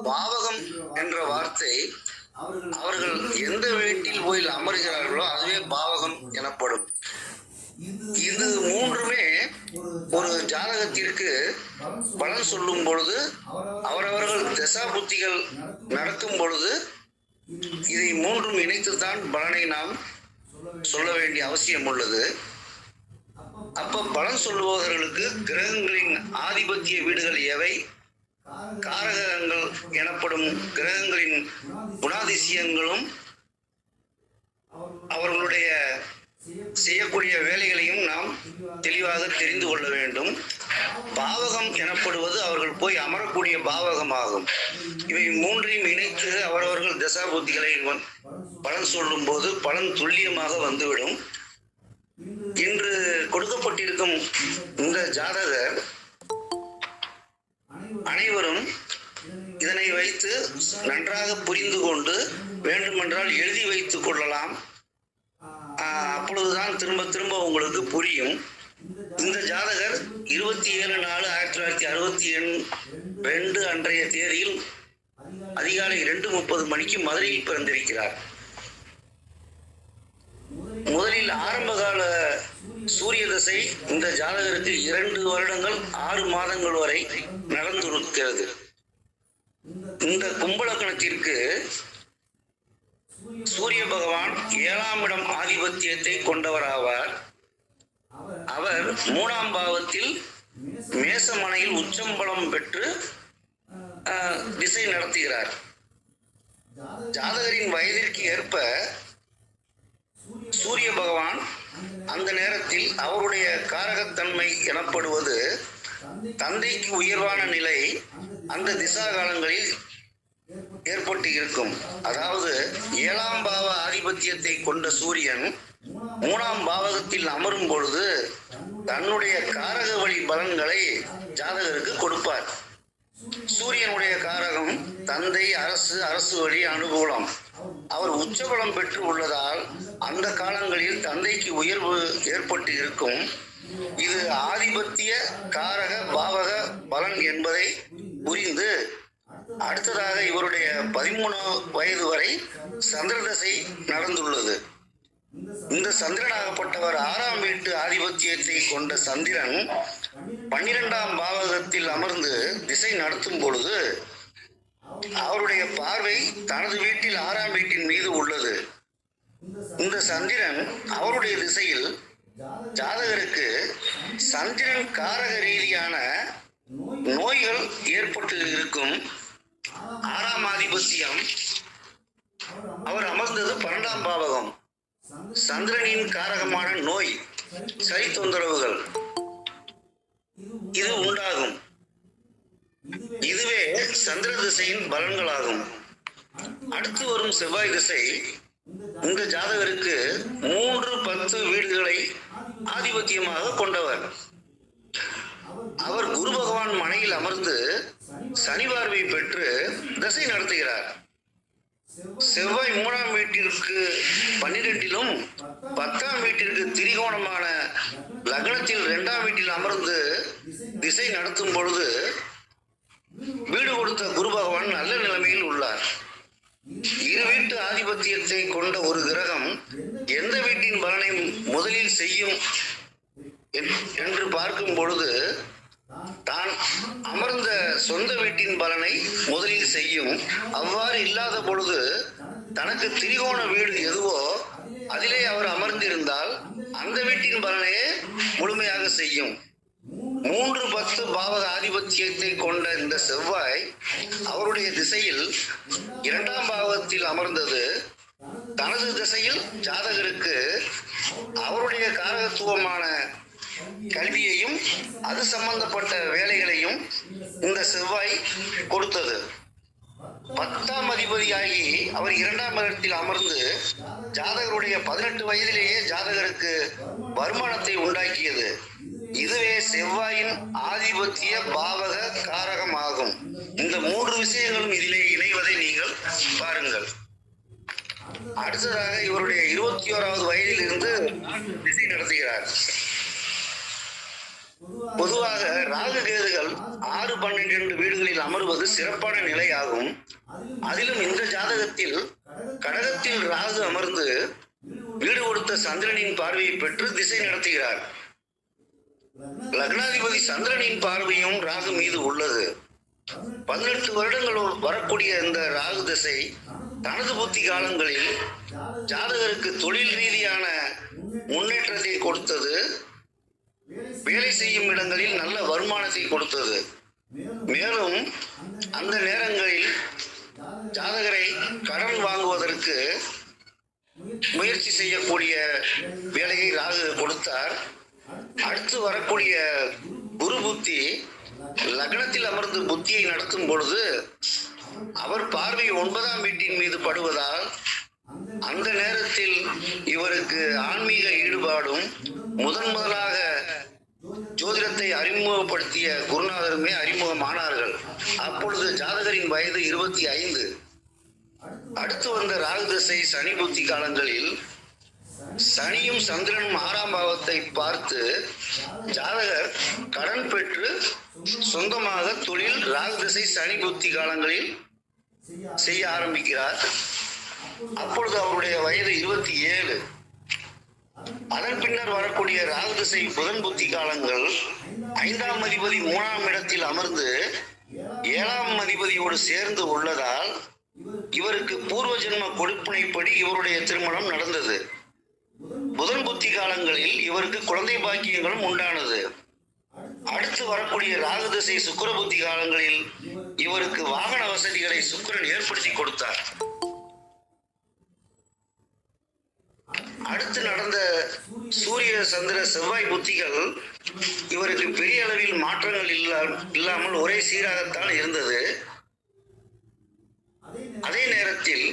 பாவகம் என்ற வார்த்தை அவர்கள் எந்த வீட்டில் போய் அமர்கிறார்களோ அதுவே பாவகம் எனப்படும். இது மூன்றுமே ஒரு ஜாதகத்திற்கு பலன் சொல்லும் பொழுது, அவரவர்கள் தசா புத்திகள் நடக்கும் பொழுது இதை மூன்றும் இணைத்துத்தான் பலனை நாம் சொல்ல வேண்டிய அவசியம் உள்ளது. அப்ப பலன் சொல்லுபவர்களுக்கு கிரகங்களின் ஆதிபத்திய வீடுகள் எவை, காரகங்கள் எனப்படும் கிரகங்களின் குணாதிசயங்களும் அவர்களுடைய செய்யக்கூடிய வேலைகளையும் நாம் தெளிவாக தெரிந்து கொள்ள வேண்டும். பாவகம் எனப்படுவது அவர்கள் போய் அமரக்கூடிய பாவகமாகும். இவை மூன்றையும் இணைத்து அவரவர்கள் தசாபுத்திகளை பலன் சொல்லும் போது பலன் துல்லியமாக வந்துவிடும். இன்று கொடுக்கப்பட்டிருக்கும் இந்த ஜாதகர் அனைவரும் இதனை வைத்து நன்றாக புரிந்து கொண்டு வேண்டுமென்றால் எழுதி வைத்துக் கொள்ளலாம். அப்பொழுதுதான் திரும்ப திரும்ப உங்களுக்கு புரியும். இந்த ஜாதகர் 27/4/1962 அன்றைய தேதியில் அதிகாலை 2:30 மணிக்கு மதுரையில் பிறந்திருக்கிறார். முதலில் ஆரம்பகால சூரிய தசை இந்த ஜாதகருக்கு 2 வருடங்கள் 6 மாதங்கள் வரை நடந்திருக்கிறது. இந்த கும்பலக்கணத்திற்கு சூரிய பகவான் 7ஆம் இடம் ஆதிபத்தியத்தை கொண்டவராவார். அவர் 3ஆம் பாவத்தில் மேசமனையில் உச்சம்பலம் பெற்று திசை நடத்துகிறார். ஜாதகரின் வயதிற்கு ஏற்ப சூரிய பகவான் அந்த நேரத்தில் அவருடைய காரகத்தன்மை எனப்படுவது தந்தைக்கு உயர்வான நிலை அந்த திசா காலங்களில் ஏற்பட்டு இருக்கும். அதாவது 7ஆம் பாவ ஆதிபத்தியத்தை கொண்ட சூரியன் 3ஆம் பாவகத்தில் அமரும் பொழுது தன்னுடைய காரக வழி பலன்களை ஜாதகருக்கு கொடுப்பார். சூரியனுடைய காரகம் தந்தை, அரசு வழி அனுகூலம். அவர் உச்சபலம் பெற்று உள்ளதால் அந்த காலங்களில் தந்தைக்கு உயர்வு ஏற்பட்டு இருக்கும். இது ஆதிபத்திய காரக பாவக பலன் என்பதை புரிந்து அடுத்ததாக இவருடைய 13 வயது வரை சந்திர தசை நடந்துள்ளது. இந்த சந்திரனாகப்பட்டவர் 6ஆம் வீட்டு ஆதிபத்தியத்தை கொண்ட சந்திரன் 12ஆம் பாவகத்தில் அமர்ந்து திசை நடத்தும் பொழுது அவருடைய பார்வை தனது வீட்டில் 6ஆம் வீட்டின் மீது உள்ளது. இந்த சந்திரன் அவருடைய திசையில் ஜாதகருக்கு சந்திரன் காரக ரீதியான நோய்கள் ஏற்பட்டு இருக்கும். 6ஆம் ஆதிபத்தியம் அவர் அமர்ந்தது 12ஆம் பாவகம். சந்திரனின் காரகமான நோய், சரி தொந்தரவுகள் இது உண்டாகும். இதுவே சந்திர திசையின் பலன்களாகும். அடுத்து வரும் செவ்வாய் திசை இந்த ஜாதகருக்கு 3-10 வீடுகளை ஆதிபத்தியமாக கொண்டவர். அவர் குரு பகவான் மனையில் அமர்ந்து சனி பார்வை பெற்று தசை நடத்துகிறார். செவ்வாய் 3ஆம் வீட்டிற்கு 12லும் 10ஆம் வீட்டிற்கு திரிகோணமான லக்னத்தில் 2ஆம் வீட்டில் அமர்ந்து திசை நடத்தும் பொழுது வீடு கொடுத்த குரு பகவான் நல்ல நிலைமையில் உள்ளார். இரு வீட்டு ஆதிபத்தியத்தை கொண்ட ஒரு கிரகம் எந்த வீட்டின் பலனை முதலில் செய்யும் என்று பார்க்கும் பொழுது தான் அமர்ந்த சொந்த வீட்டின் பலனை முதலில் செய்யும். அவ்வாறு இல்லாத பொழுது தனக்கு திரிகோண வீடு எதுவோ அதிலே அவர் அமர்ந்திருந்தால் அந்த வீட்டின் பலனையே முழுமையாக செய்யும். 3-10 பாவக ஆதிபத்தியத்தை கொண்ட இந்த செவ்வாய் அவருடைய திசையில் 2ஆம் பாவத்தில் அமர்ந்தது தனது திசையில் ஜாதகருக்கு அவருடைய காரகத்துவமான கல்வியையும் அது சம்பந்தப்பட்ட வேலைகளையும் இந்த செவ்வாய் கொடுத்தது. 10ஆம் அதிபதியாகி அவர் 2ஆம் இடத்தில் அமர்ந்து ஜாதகருடைய 18 வயதிலேயே ஜாதகருக்கு வருமானத்தை உண்டாக்கியது. இதுவே செவ்வாயின் ஆதிபத்திய பாவக காரகம் ஆகும். இந்த 3 விஷயங்களும் இதிலே இணைவதை நீங்கள் பாருங்கள். அடுத்ததாக இவருடைய 21வது வயதில் இருந்து திசை நடத்துகிறார். பொதுவாக ராகு கேதுகள் 6, 12 வீடுகளில் அமர்வது சிறப்பான நிலையாகும். அதிலும் இந்த ஜாதகத்தில் கடகத்தில் ராகு அமர்ந்து வீடு கொடுத்த சந்திரனின் பார்வையை பெற்று திசை நடத்துகிறார். லக்னாதிபதி சந்திரனின் பார்வையும் ராகு மீது உள்ளது. 18 வருடங்கள் வரக்கூடிய இந்த ராகு திசை தனது புத்தி காலங்களில் ஜாதகருக்கு தொழில் ரீதியான முன்னேற்றத்தை கொடுத்தது. வேலை செய்யும் இடங்களில் நல்ல வருமானத்தை கொடுத்தது. மேலும் அந்த நேரங்களில் ஜாதகரை கடன் வாங்குவதற்கு முயற்சி செய்யக்கூடிய வேலையை ராகு கொடுத்தார். அடுத்து வரக்கூடிய குரு புத்தி லக்னத்தில் அமர்ந்து புத்தியை நடத்தும் பொழுது அவர் பார்வை 9ஆம் வீட்டின் மீது படுவதால் அந்த நேரத்தில் இவருக்கு ஆன்மீக ஈடுபாடும் முதலாக ஜோதிடத்தை அறிமுகப்படுத்திய குருநாதருமே அறிமுகமானார்கள். அப்பொழுது ஜாதகரின் வயது 25. அடுத்து வந்த ராகு திசை சனி புத்தி காலங்களில் சனியும் சந்திரனும் 6ஆம் பாவத்தை பார்த்து ஜாதகர் கடன் பெற்று சொந்தமாக தொழில் ராகு திசை சனி புத்தி காலங்களில் செய்ய ஆரம்பிக்கிறார். அப்பொழுது அவருடைய வயது 27. அதன் பின்னர் வரக்கூடிய ராகு திசை புதன் புத்தி காலங்கள் 5ஆம் அதிபதி 3ஆம் இடத்தில் அமர்ந்து 7ஆம் அதிபதியோடு சேர்ந்து உள்ளதால் இவருக்கு பூர்வ ஜென்ம கொடுப்பினைப்படி இவருடைய திருமணம் நடந்தது. புதன் புத்தி காலங்களில் இவருக்கு குழந்தை பாக்கியங்களும் உண்டானது. அடுத்து வரக்கூடிய ராகு திசை சுக்கிர புத்தி காலங்களில் இவருக்கு வாகன வசதிகளை சுக்கிரன் ஏற்படுத்தி கொடுத்தார். அடுத்து நடந்த சூரிய சந்திர செவ்வாய் புத்திகள் இவருக்கு பெரிய அளவில் மாற்றங்கள் இல்லாமல் ஒரே சீராகத்தான் இருந்தது. அதே நேரத்தில்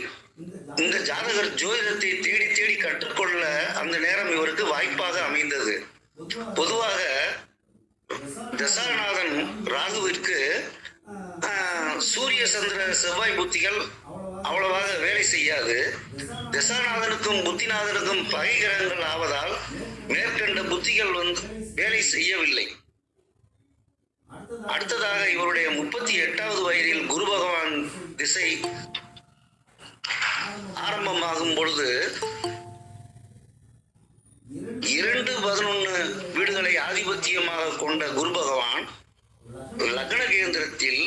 இந்த ஜாதகர் ஜோதிடத்தை தேடி தேடி கற்றுக்கொள்ள அந்த நேரம் இவருக்கு வாய்ப்பாக அமைந்தது. பொதுவாக தசாநாதன் ராகுவிற்கு சூரிய சந்திர செவ்வாய் புத்திகள் அவ்வளவாக வேலை செய்யாது. தசாநாதனுக்கும் புத்திநாதனுக்கும் பகை கிரகங்கள் ஆவதால் மேற்கண்ட புத்திகள் வேலை செய்யவில்லை. அடுத்ததாக இவருடைய 38வது வயதில் குரு பகவான் திசை ஆரம்பமாகும் பொழுது 2, 11 வீடுகளை ஆதிபத்தியமாக கொண்ட குரு பகவான் லக்ன கேந்திரத்தில்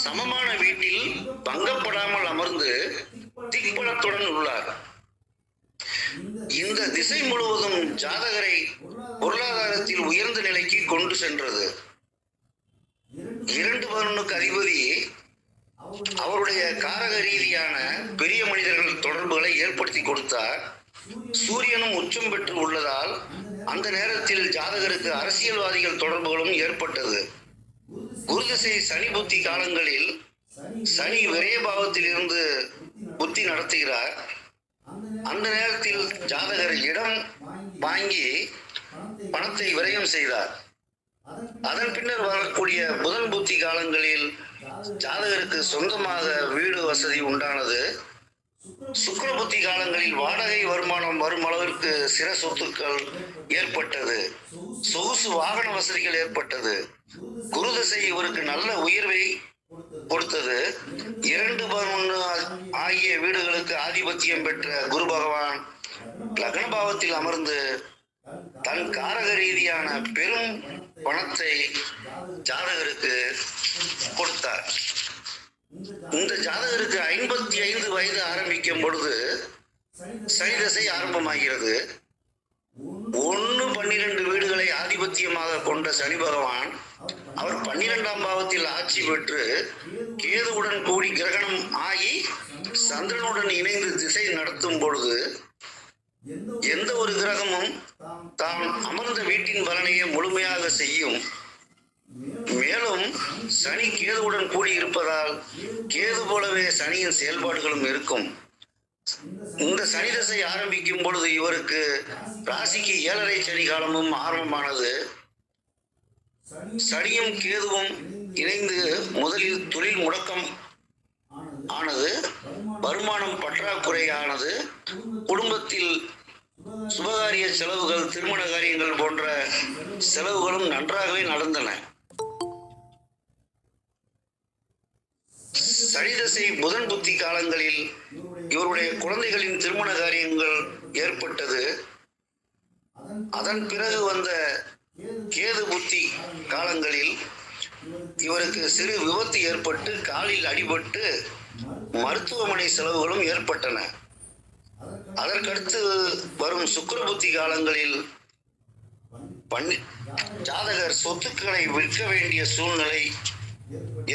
சமமான வீட்டில் பங்கப்படாமல் அமர்ந்து திக்பலத்துடன் உள்ளார். இந்த திசை முழுவதும் ஜாதகரை பொருளாதாரத்தில் உயர்ந்த நிலைக்கு கொண்டு சென்றது. 2, 11க்கு அதிபதி அவருடைய காரக ரீதியான பெரிய மனிதர்கள் தொடர்புகளை ஏற்படுத்தி கொடுத்தார். சூரியனும் உச்சம் பெற்று உள்ளதால் அந்த நேரத்தில் ஜாதகருக்கு அரசியல்வாதிகள் தொடர்புகளும் ஏற்பட்டது. குருதிசை சனி புத்தி காலங்களில் சனி விரய பாவத்தில் இருந்து புத்தி நடத்துகிறார். அந்த நேரத்தில் ஜாதகர் இடம் வாங்கி பணத்தை விரயம் செய்தார். அதன் பின்னர் வரக்கூடிய புதன் புத்தி காலங்களில் ஜாதகருக்கு சொந்தமாக வீடு வசதி உண்டானது. சுக்கிர புத்தி காலங்களில் வாடகை வருமானம் வரும் அளவிற்கு சிற சொத்துக்கள் ஏற்பட்டது. சொகுசு வாகன வசதிகள் ஏற்பட்டது. குரு திசை இவருக்கு நல்ல உயர்வை கொடுத்தது. 2, 11 ஆகிய வீடுகளுக்கு ஆதிபத்தியம் பெற்ற குரு பகவான் லக்ன பாவத்தில் அமர்ந்து தன் காரக ரீதியான பெரும் பணத்தை ஜாதகருக்கு கொடுத்தார். இந்த ஜாதகருக்கு 55 வயது ஆரம்பிக்கும் பொழுது சனி திசை ஆரம்பமாகிறது. 1, 12 வீடுகளை ஆதிபத்தியமாக கொண்ட சனி பகவான் அவர் 12ஆம் பாவத்தில் ஆட்சி பெற்று கேதுவுடன் கூடி கிரகணம் ஆகி சந்திரனுடன் இணைந்து திசை நடத்தும் பொழுது எந்த ஒரு கிரகமும் தான் அமர்ந்த வீட்டின் பலனையே முழுமையாக செய்யும். மேலும் சனி கேதுவுடன் கூடி இருப்பதால் கேது போலவே சனியின் செயல்பாடுகளும் இருக்கும். இந்த சனி திசை ஆரம்பிக்கும் பொழுது இவருக்கு ராசிக்கு 7.5 சனி காலமும் ஆரம்பமானது. சனியும் கேதுவும் இணைந்து முதலில் தொழில் முடக்கம் ஆனது, வருமானம் பற்றாக்குறையானது, குடும்பத்தில் சுபகாரிய செலவுகள், திருமண காரியங்கள் போன்ற செலவுகளும் நன்றாகவே நடந்தன. சனிதசை புதன் புத்தி காலங்களில் இவருடைய குழந்தைகளின் திருமண காரியங்கள் ஏற்பட்டது. அதன் பிறகு வந்த கேது புத்தி காலங்களில் இவருக்கு சிறு விபத்து ஏற்பட்டு காலில் அடிபட்டு மருத்துவமனை செலவுகளும் ஏற்பட்டன. அதற்கடுத்து வரும் சுக்கிர புத்தி காலங்களில் ஜாதகர் சொத்துக்களை விற்க வேண்டிய சூழ்நிலை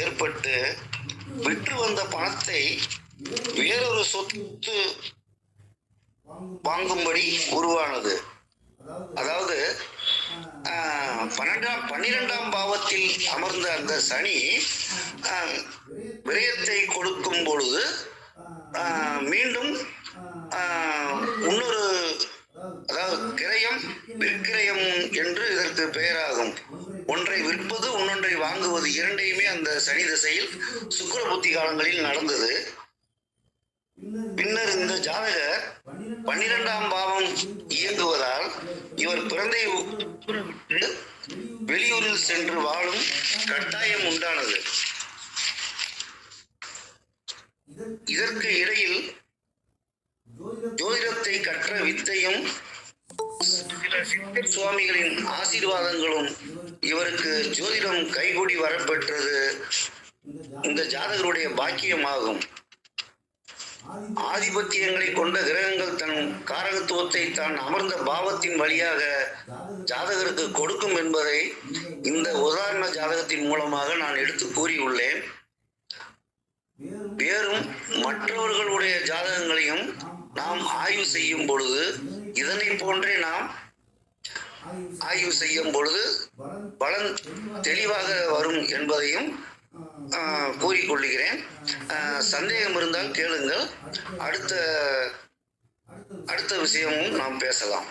ஏற்பட்டு விற்று வந்த பணத்தை வேறொரு சொத்து வாங்கும்படி உருவானது. அதாவது 12ஆம் பாவத்தில் அமர்ந்த அந்த சனி விரயத்தை கொடுக்கும் பொழுது மீண்டும் இன்னொரு, அதாவது கிரயம் விற்கிரயம் என்று இதற்கு பெயராகும். ஒன்றை விற்பது இன்னொன்றை வாங்குவது இரண்டையுமே அந்த சனி திசையில் சுக்கிர புத்தி காலங்களில் நடந்தது. பின்னர் இந்த ஜாதகர் 12ஆம் பாவம் இயங்குவதால் இவர் பிறந்தை வெளியூரில் சென்று வாழும் கட்டாயம் உண்டானது. இதற்கு இடையில் ஜோதிடத்தை கற்ற வித்தையும் சுவாமிகளின் ஆசீர்வாதங்களும் இவருக்கு ஜோதிடம் கைகூடி வரப்பெற்றது இந்த ஜாதகருடைய பாக்கியமாகும். ஆதிபத்தியங்களை கொண்ட கிரகங்கள் தன் காரகத்துவத்தை தான் அமர்ந்த பாவத்தின் வழியாக ஜாதகருக்கு கொடுக்கும் என்பதை இந்த உதாரண ஜாதகத்தின் மூலமாக நான் எடுத்து கூறியுள்ளேன். வேறும் மற்றவர்களுடைய ஜாதகங்களையும் நாம் ஆய்வு செய்யும் பொழுது இதனை போன்றே நாம் ஆய்வு செய்யும் பொழுது பலன் தெளிவாக வரும் என்பதையும் கூறிக்கொள்கிறேன். சந்தேகம் இருந்தால் கேளுங்கள். அடுத்த விஷயமும் நாம் பேசலாம்.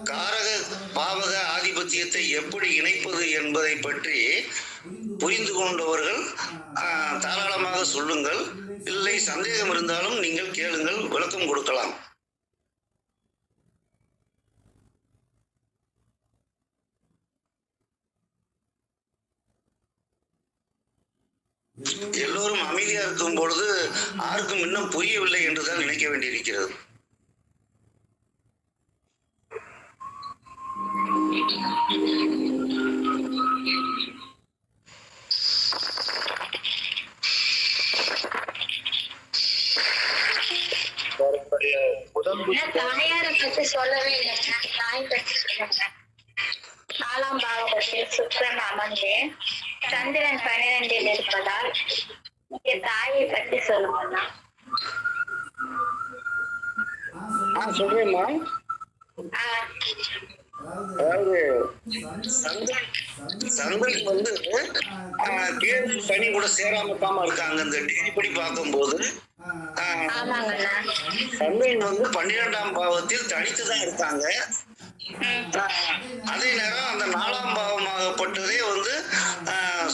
காரக பாவக ஆதிபத்தியத்தை எப்படி இணைப்பது என்பதை பற்றி புரிந்து கொண்டவர்கள் தாராளமாக சொல்லுங்கள். இல்லை, சந்தேகம் இருந்தாலும் நீங்கள் கேளுங்கள், விளக்கம் கொடுக்கலாம். எல்லோரும் அமைதியா இருக்கும் பொழுது யாருக்கும் இன்னும் புரியவில்லை என்றுதான் நினைக்க வேண்டியிருக்கிறது. தாயாரை பத்தி சொல்லவே இல்லைங்க. தாய் பற்றி சொல்லுங்க. 4ஆம் பாவகத்தில் சுக்கிரன் அமர்ந்து சந்திரன் 12இல் இருப்பதால் இங்க தாயை பற்றி சொல்லுங்க. சொல்றேம்மா. அதாவது சந்திரன் வந்து கேது சனி கூட சேராம இருக்காங்க. இந்த டிகிரி படி பார்க்கும்போது சந்திரன் வந்து 12ஆம் பாவத்தில் தனித்துதான் இருக்காங்க. அதே நேரம் அந்த 4ஆம் பாவமாகப்பட்டதே வந்து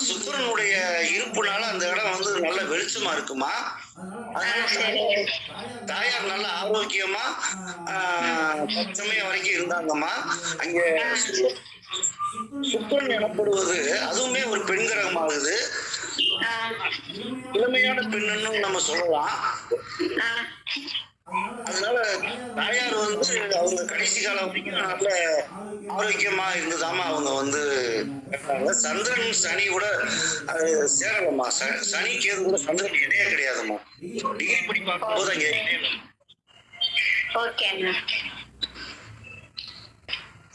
சுக்கிரனுடைய இருப்புனால அந்த இடம் வந்து நல்ல வெளிச்சமா இருக்குமா. தாயார் நல்ல ஆரோக்கியமா சமயம் வரைக்கும் இருந்தாங்கம்மா. அங்க சுக்கிரன் எனப்படுவது அதுவுமே ஒரு பெண் கிரகமாகுது. இளமையான பெண்ணுன்னு நம்ம சொல்லலாம். அதனால தாயார் வந்து அவங்க கடைசி காலம் வரைக்கும் நல்ல ஆரோக்கியமா இருந்ததாமா அவங்க வந்து சந்திரன் சனி கூட அது சேரலம்மா. சனி கேது கூட சந்திரன் இடையே கிடையாதுமா. டிகிரி படி பார்க்கும் போது அங்க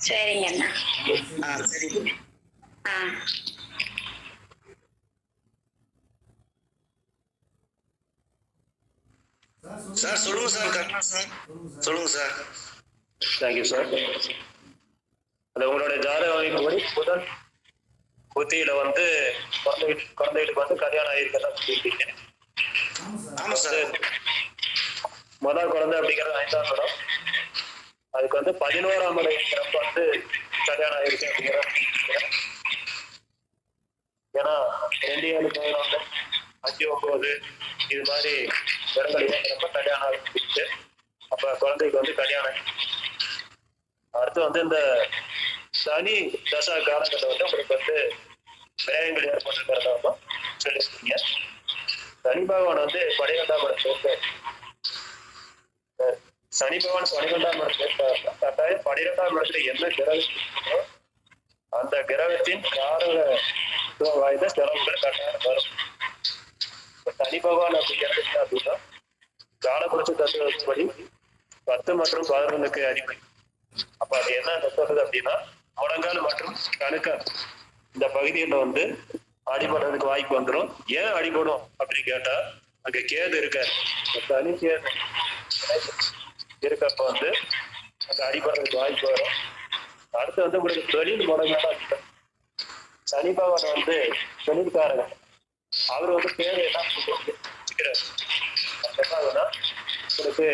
சரி. சார் சொல்லுங்க சார். கரெக்டா சார், சொல்லுங்க சார். Thank you sir. அது உங்களுடைய ஜாதகப்படி புதன் புத்தியில வந்து குழந்தைகளுக்கு வந்து கல்யாணம் ஆகிருக்கதான் சொல்லியிருக்கீங்க. ஆமா சார். முதல் குழந்தை அப்படிங்கிறது 5ஆம் இடம். அதுக்கு வந்து 11ஆம் இடம் வந்து கல்யாணம் ஆயிருக்கு அப்படிங்கிற. ஏன்னா 2 7 11 5 9 இது மாதிரி இடங்கள் இயங்குறப்ப கல்யாணம் ஆகிடுச்சு. அப்ப குழந்தைக்கு வந்து கல்யாணம். அடுத்து வந்து இந்த சனி தசா காலங்களில் வந்து உங்களுக்கு வந்து விரயங்கள் ஏற்பட்டிருக்கிறதா சொல்லியிருக்கீங்க. சனி பகவான் வந்து 12ஆம் இடத்துல, சனி பகவான் 12ஆம் இடத்துல கட்டாயம் 12ஆம் இடத்துல என்ன கிரகம் அந்த கிரகத்தின் காரக வாய்ந்த செலவுகள் கட்டாயம் வரும். சனி பகவான் அப்படிங்கிறது என்ன அப்படின்னா காலபுரட்சி தத்துவப்படி 10 மற்றும் 11க்கு அதிபதி. அப்ப அது என்ன சொல்றது அப்படின்னா முழங்கால் மற்றும் கணுக்கால் இந்த பகுதியில வந்து அடிபடுறதுக்கு வாய்ப்பு வந்துடும். ஏன் அடிபடும் அப்படின்னு கேட்டா அங்க கேது இருக்காரு. சனி கேது இருக்கப்ப வந்து அங்க அடிபடுறதுக்கு வாய்ப்பு வரும். அடுத்து வந்து உங்களுக்கு தொழில் முடங்கால சனி பகவான் வந்து தொழில்காரங்க. அவர் வந்து பேர் என்ன உங்களுக்கு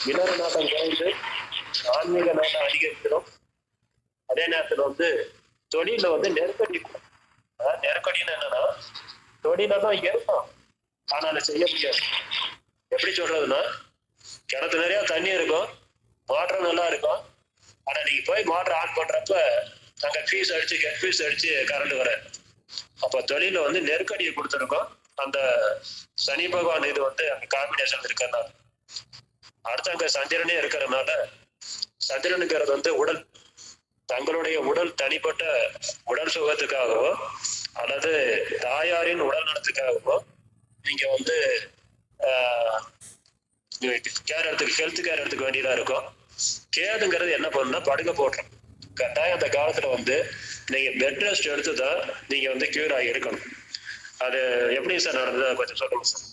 விலங்கு நாட்டம் குறைந்து ஆன்மீக நாட்டம் அதிகரிக்கிறோம். அதே நேரத்துல வந்து தொழில வந்து நெருக்கடி. நெருக்கடின்னு என்னன்னா தொழில தான் இருக்கும் ஆனா அதை செய்ய முடியாது. எப்படி சொல்றதுன்னா கிணத்து நிறைய தண்ணி இருக்கும், மோட்டர் நல்லா இருக்கும். ஆனா நீங்க போய் மோட்டர் ஆன் பண்றப்ப அங்க ஃபீஸ் அடிச்சு கெட் ஃபீஸ் அடிச்சு கரண்ட் வர. அப்ப தொழில வந்து நெருக்கடியை கொடுத்துருக்கோம். அந்த சனி பகவான் இது வந்து அங்க காம்பினேஷன் இருக்கிறதுனால. அடுத்து அங்க சந்திரனே இருக்கிறதுனால சந்திரனுங்கிறது வந்து உடல், தங்களுடைய உடல் தனிப்பட்ட உடல் சுகத்துக்காகவோ அல்லது தாயாரின் உடல் நலத்துக்காகவோ நீங்க வந்து கேர் எடுத்துக்க ஹெல்த் கேர் எடுத்துக்க வேண்டியதா இருக்கும். கேதுங்கிறது என்ன பண்ணுன்னா படுக்க போட்டுரும். கட்டாயம் அந்த காலத்துல வந்து நீங்க பெட் ரெஸ்ட் எடுத்துதான் நீங்க வந்து கியூர் ஆகி இருக்கணும். அது எப்படி சார் நடந்தது கொஞ்சம் சொல்லுங்க சார்.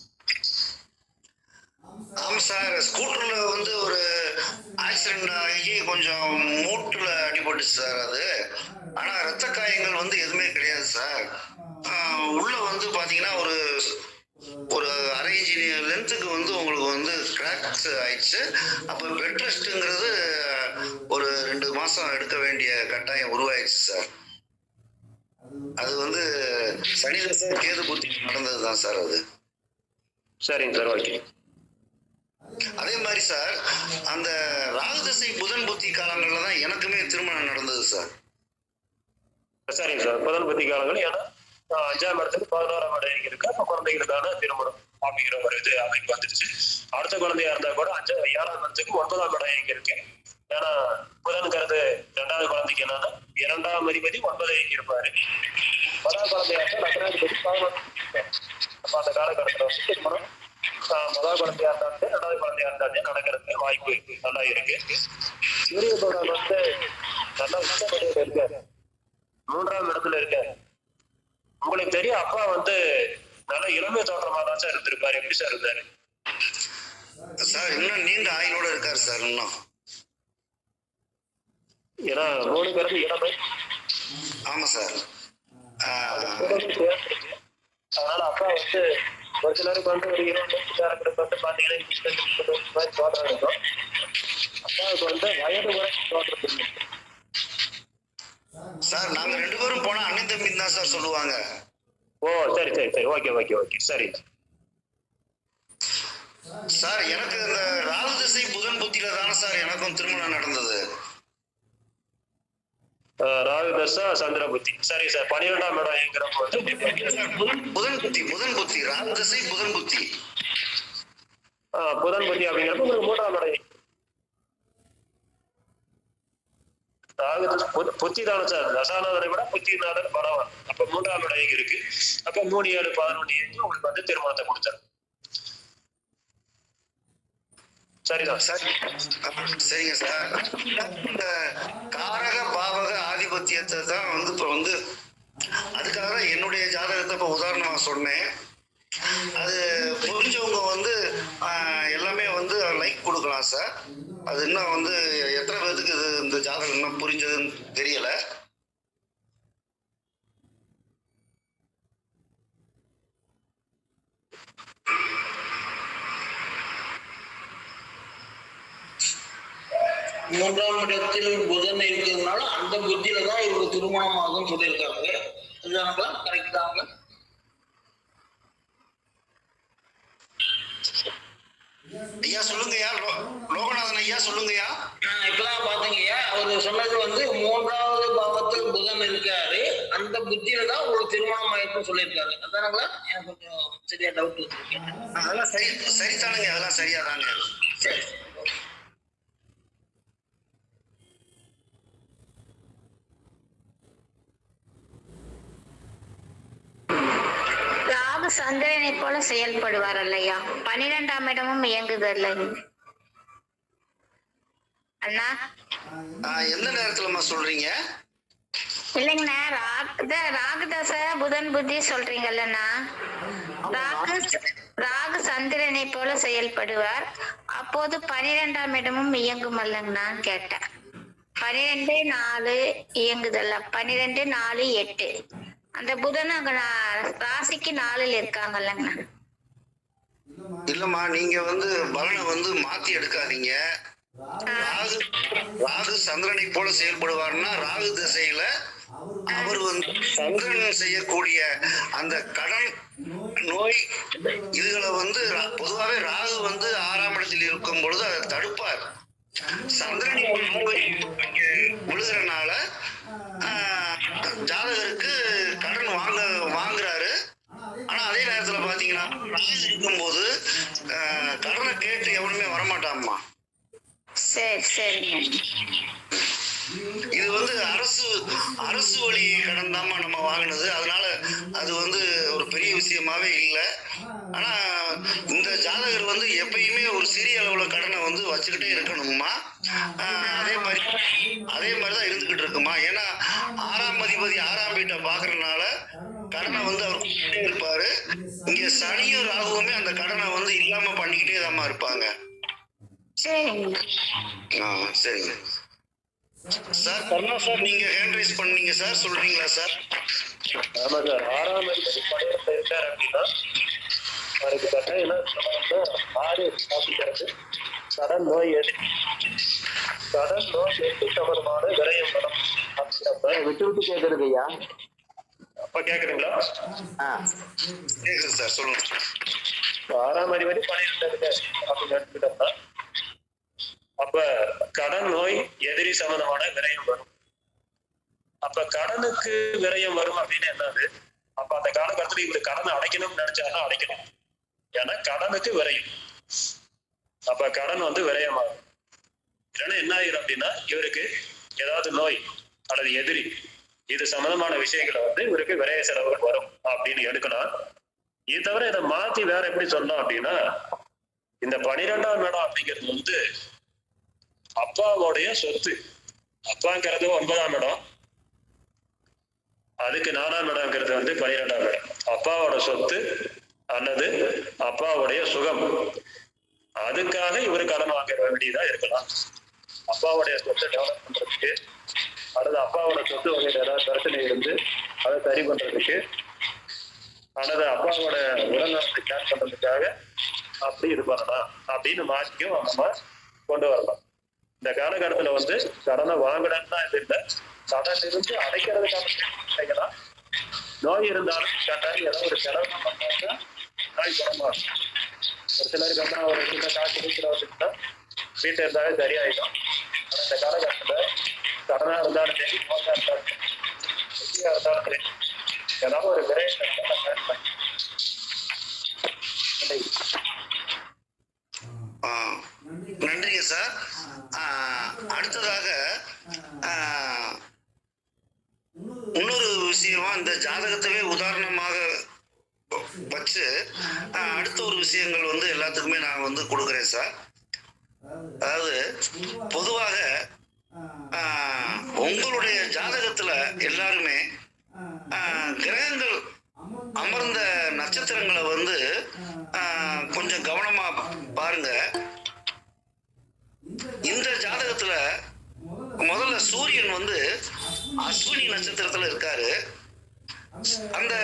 ஆமா சார், ஸ்கூட்டர்ல வந்து ஒரு ஆக்சிடென்ட் ஆகி கொஞ்சம் மூட்டுல அடிபட்டுச்சு சார். அது ஆனா ரத்த காயங்கள் வந்து எதுவுமே கிடையாது சார். உள்ள வந்து பாத்தீங்கன்னா ஒரு ஒரு அரை இன்ச் லென்த்துக்கு வந்து உங்களுக்கு வந்து கிராக்ஸ் ஆயிடுச்சு. அப்போ பெட் ரெஸ்ட்டுங்கிறது ஒரு 2 மாசம் எடுக்க வேண்டிய கட்டாயம் உருவாயிடுச்சு சார். அது வந்து சனி தசை கேது புத்தி நடந்தது தான் சார் அது. சரிங்க சார், ஓகே. அதே மாதிரி சார் அந்த ராகு தசை புதன் புத்தி காலங்கள்ல தான் எனக்குமே திருமணம் நடந்தது சார். சரிங்க சார், புதன் புத்தி காலங்கள் ஏன்னா 5ஆம் இடத்துக்கு 11ஆம் இடம் இருக்கு. அப்ப குழந்தைகளுக்கான திருமணம் அப்படிங்கிற ஒரு இது அமைப்பு வந்துருச்சு. அடுத்த குழந்தையா இருந்தா கூட 7ஆம் இடத்துக்கு 9ஆம் இடம் இங்க இருக்கு. ஏன்னா புதனுங்கிறது 2வது குழந்தைக்கு என்னன்னா 2ஆம் அதிபதி 9 இருப்பாரு. 10ஆம் குழந்தையா இருந்தா 2ஆம் 11. அப்ப அந்த காலகட்டத்துல வந்து திருமணம் முதல் குழந்தையா இருந்தாலும் 2வது குழந்தையா இருந்தாலே நடக்கிறதுக்கு வாய்ப்பு நல்லா இருக்கு. சூரிய பகவான் வந்து நல்லா உச்சப்படையில இருக்காரு, 3ஆம் இடத்துல இருக்காரு. உங்களுக்கு தெரியும் அப்பா வந்து நல்ல இளமை தோற்றமா தான் சார் இருந்திருப்பாரு. எப்படி சார் இருந்தாரு சார்? இன்னும் நீண்ட ஆயுளோட இருக்காரு சார் இன்னும். ஏன்னா 3 பேருக்கு இளமை. ஆமா சார். அதனால அப்பா வந்து ஒரு சிலருக்கு வந்து ஒரு 20 வயசுக்காரங்களுக்கு வந்து பாத்தீங்கன்னா தோற்றம் இருக்கும். அப்பாவுக்கு வந்து வயது முறை தோற்றம் சார். நாங்க 2 பேரும் போனா அண்ணன் தம்பி தான் சார் சொல்லுவாங்க. ஓ சரி சரி சரி, ஓகே ஓகே ஓகே, சரி சார். எனக்கு இந்த ராகு திசை புதன் புத்தியில தானே சார் எனக்கும் திருமணம் நடந்தது. ராகு தசா சந்திர புத்தி. சரி சார், 12ஆம் இடம் என்கிற புதன் புத்தி ராகு திசை புதன் புத்தி. புதன் புத்தி அப்படிங்கிறப்ப உங்களுக்கு 3ஆம் இடம் புத்தி தானே சார். தசாநாதனை விட புத்திநாதன் பரவாயில்ல. அப்ப 3ஆம் இடம் இருக்கு. அப்ப 3 7 11 உங்களுக்கு வந்து திருமணத்தை கொடுத்தாரு. சரிதான் சார். சரிங்க சார். இந்த காரக பாவக ஆதிபத்தியத்தை தான் வந்து இப்ப வந்து அதுக்காக என்னுடைய ஜாதகத்தை இப்ப உதாரணமா சொன்னேன். அது புரிஞ்சவங்க வந்து எல்லாமே வந்து லைக் கொடுக்கலாம் சார். அது இன்னும் வந்து எத்தனை பேருக்கு இது இந்த ஜாதகம் இன்னும் புரிஞ்சதுன்னு தெரியல. மூன்றாம் இடத்தில் புதன் இருக்கிறதுனால அந்த புத்தியில தான் இவருக்கு திருமணம் ஆகும் சொல்லியிருக்காங்க. இதுதாங்களா? கரெக்ட் தாங்க? ஐயா சொல்லுங்கய்யா. லோகநாதன் ஐயா சொல்லுங்கய்யா. இப்பதான் பாத்தீங்கய்யா, அவர் சொன்னது வந்து 3வது பாவத்தில் புதன் இருக்காரு, அந்த புத்தியில தான் உங்களுக்கு திருமணம் ஆயிருக்குன்னு சொல்லியிருக்காரு. அதானுங்களா? எனக்கு கொஞ்சம் சரியா டவுட் வந்துருக்கேன். அதெல்லாம் சரிதானுங்க. அதெல்லாம் சரியாதாங்க. சரி. ராகு சந்திரனை போல செயல்படுவார் அல்லையா? 12ஆம் இடமும் இயங்குதல்ல அண்ணா. எந்த நேரத்துலமா சொல்றீங்க? இல்லைங்கண்ணா, ராகுதசை புதன் புத்தி சொல்றீங்கல்லண்ணா. ராகு சந்திரனை போல செயல்படுவார், அப்போது 12ஆம் இடமும் இயங்கும் அல்லங்கண்ணா கேட்டேன். 12-4 இயங்குதல்ல, 12-4-8 அந்த புதன் அங்க ராசிக்கு 4ல் இருக்காங்கல்லங்கண்ணா. இல்லம்மா, நீங்க வந்து பலனை வந்து மாத்தி எடுக்காதீங்க. ராகு சந்திரனை போல செயல்படுவார்னா ராகு திசையில அவர் வந்து சந்திரன் செய்யக்கூடிய அந்த கடன் நோய் இதுகளை வந்து பொதுவாகவே ராகு வந்து 6ஆம் இடத்தில் இருக்கும் பொழுது அதை தடுப்பார். சந்திரனை விழுகிறனால ஜாதகருக்கு கடன் வாங்குறாரு. ஆனா அதே நேரத்துல பாத்தீங்கன்னா ராகு இருக்கும்போது கடனை கேட்டு எவனுமே வரமாட்டாம்மா. சரி சரிங்க. இது வந்து அரசு வழி கடன் தாம்மா நம்ம வாங்கினது. அதனால அது வந்து ஒரு பெரிய விஷயமாவே இல்லை. ஆனா இந்த ஜாதகர் வந்து எப்பயுமே ஒரு சிறிய அளவுல கடனை வந்து வச்சுக்கிட்டே இருக்கணும்மா. அதே மாதிரிதான் இருந்துகிட்டு இருக்குமா. ஏன்னா 6ஆம் அதிபதி 6ஆம் வீட்டை பாக்குறதுனால கடனை வந்து அவர் கொடுத்துட்டே இருப்பாரு. இங்க சனியும் ராகுவுமே அந்த கடனை வந்து இல்லாம பண்ணிக்கிட்டே தாம்மா இருப்பாங்க. சரிங்க. சரிங்க சார். கர்ணா சார், நீங்க ஹேண்ட் ரைஸ் பண்ணீங்க சார், சொல்றீங்களா சார்? ஆமா சார். 6ஆம் அதிபதி பணியிடத்துல இருக்காரு அப்படின்னா அவருக்கு கட்டாயம் என்ன சொன்னாங்கன்னா 6 சாப்பிட்டு கடன் நோய் சம்பந்தமான விரயம் வரும் அப்படின்றப்ப விட்டு விட்டு கேட்கறது ஐயா. அப்ப கேக்குறீங்களா? கேக்குது சார், சொல்லுங்க. 6ஆம் அதிபதி பணியிடத்துல இருக்காரு அப்படின்னு எடுத்துக்கிட்டோம்னா அப்ப கடன் நோய் எதிரி சம்பந்தமான விரயம் வரும். அப்ப கடனுக்கு விரயம் வரும் அப்படின்னு என்னது? அப்ப அந்த காலகட்டத்துல இவரு கடனை அடைக்கணும்னு நினைச்சாலும் அடைக்கணும். ஏன்னா கடனுக்கு விரயம். அப்ப கடன் வந்து விரயமாகும். இல்லைன்னா என்ன ஆயிரும் அப்படின்னா இவருக்கு ஏதாவது நோய் அல்லது எதிரி இது சம்பந்தமான விஷயங்களை வந்து இவருக்கு விரய செலவுகள் வரும் அப்படின்னு எடுக்கலாம். இது தவிர இதை மாத்தி வேற எப்படி சொல்லலாம் அப்படின்னா, இந்த 12ஆம் இடம் அப்படிங்கிறது வந்து அப்பாவோடைய சொத்து. அப்பாங்கிறது 9ஆம் இடம், அதுக்கு 4ஆம் இடம்ங்கிறது வந்து 12ஆம் இடம். அப்பாவோட சொத்து அல்லது அப்பாவுடைய சுகம், அதுக்காக இவரு கடன் வாங்க வேண்டியதா இருக்கலாம். அப்பாவுடைய சொத்தை டெவலப் பண்றதுக்கு அல்லது அப்பாவோட சொத்து வகையில் ஏதாவது பிரச்சனை இருந்து அதை சரி பண்றதுக்கு அல்லது அப்பாவோட உடல்நலத்தை கேர் பண்றதுக்காக அப்படி இது பண்ணலாம் அப்படின்னு மாற்றியும் நம்ம கொண்டு வரலாம். இந்த காலகட்டத்துல வந்து கடனை வாங்கணும்னா இது இல்லை, கடன் இருந்து அடைக்கிறதுக்கான நோய் இருந்தாலும் கட்டாயம் ஏதாவது ஒரு செலவு பண்ணாங்க நோய் குணமாகும். ஒரு சிலருக்கு அப்புறம் ஒரு சின்ன காசு இருக்கிறவர்கிட்ட வீட்டில் இருந்தாலே சரியாயிடும். ஆனால் இந்த காலகட்டத்துல கடனா இருந்தாலும் சரி, நோயா இருந்தாலும் சரி, வெற்றியா இருந்தாலும் சரி, ஏதாவது ஒரு விரைவு நன்றிங்க சார். அடுத்ததாக இன்னொரு விஷயமா இந்த ஜாதகத்தவே உதாரணமாக வச்சு அடுத்த ஒரு விஷயங்கள் வந்து எல்லாத்துக்குமே நான் வந்து கொடுக்குறேன் சார். அதாவது பொதுவாக உங்களுடைய ஜாதகத்துல எல்லாருமே கிரகங்கள் அமர்ந்த நட்சத்திரங்களை வந்து கொஞ்சம் கவனமா பாருங்க. இந்த ஜாதகத்துல முதல்ல சூரியன் வந்து அஸ்வினி நட்சத்திரத்துல இருக்காரு. அந்த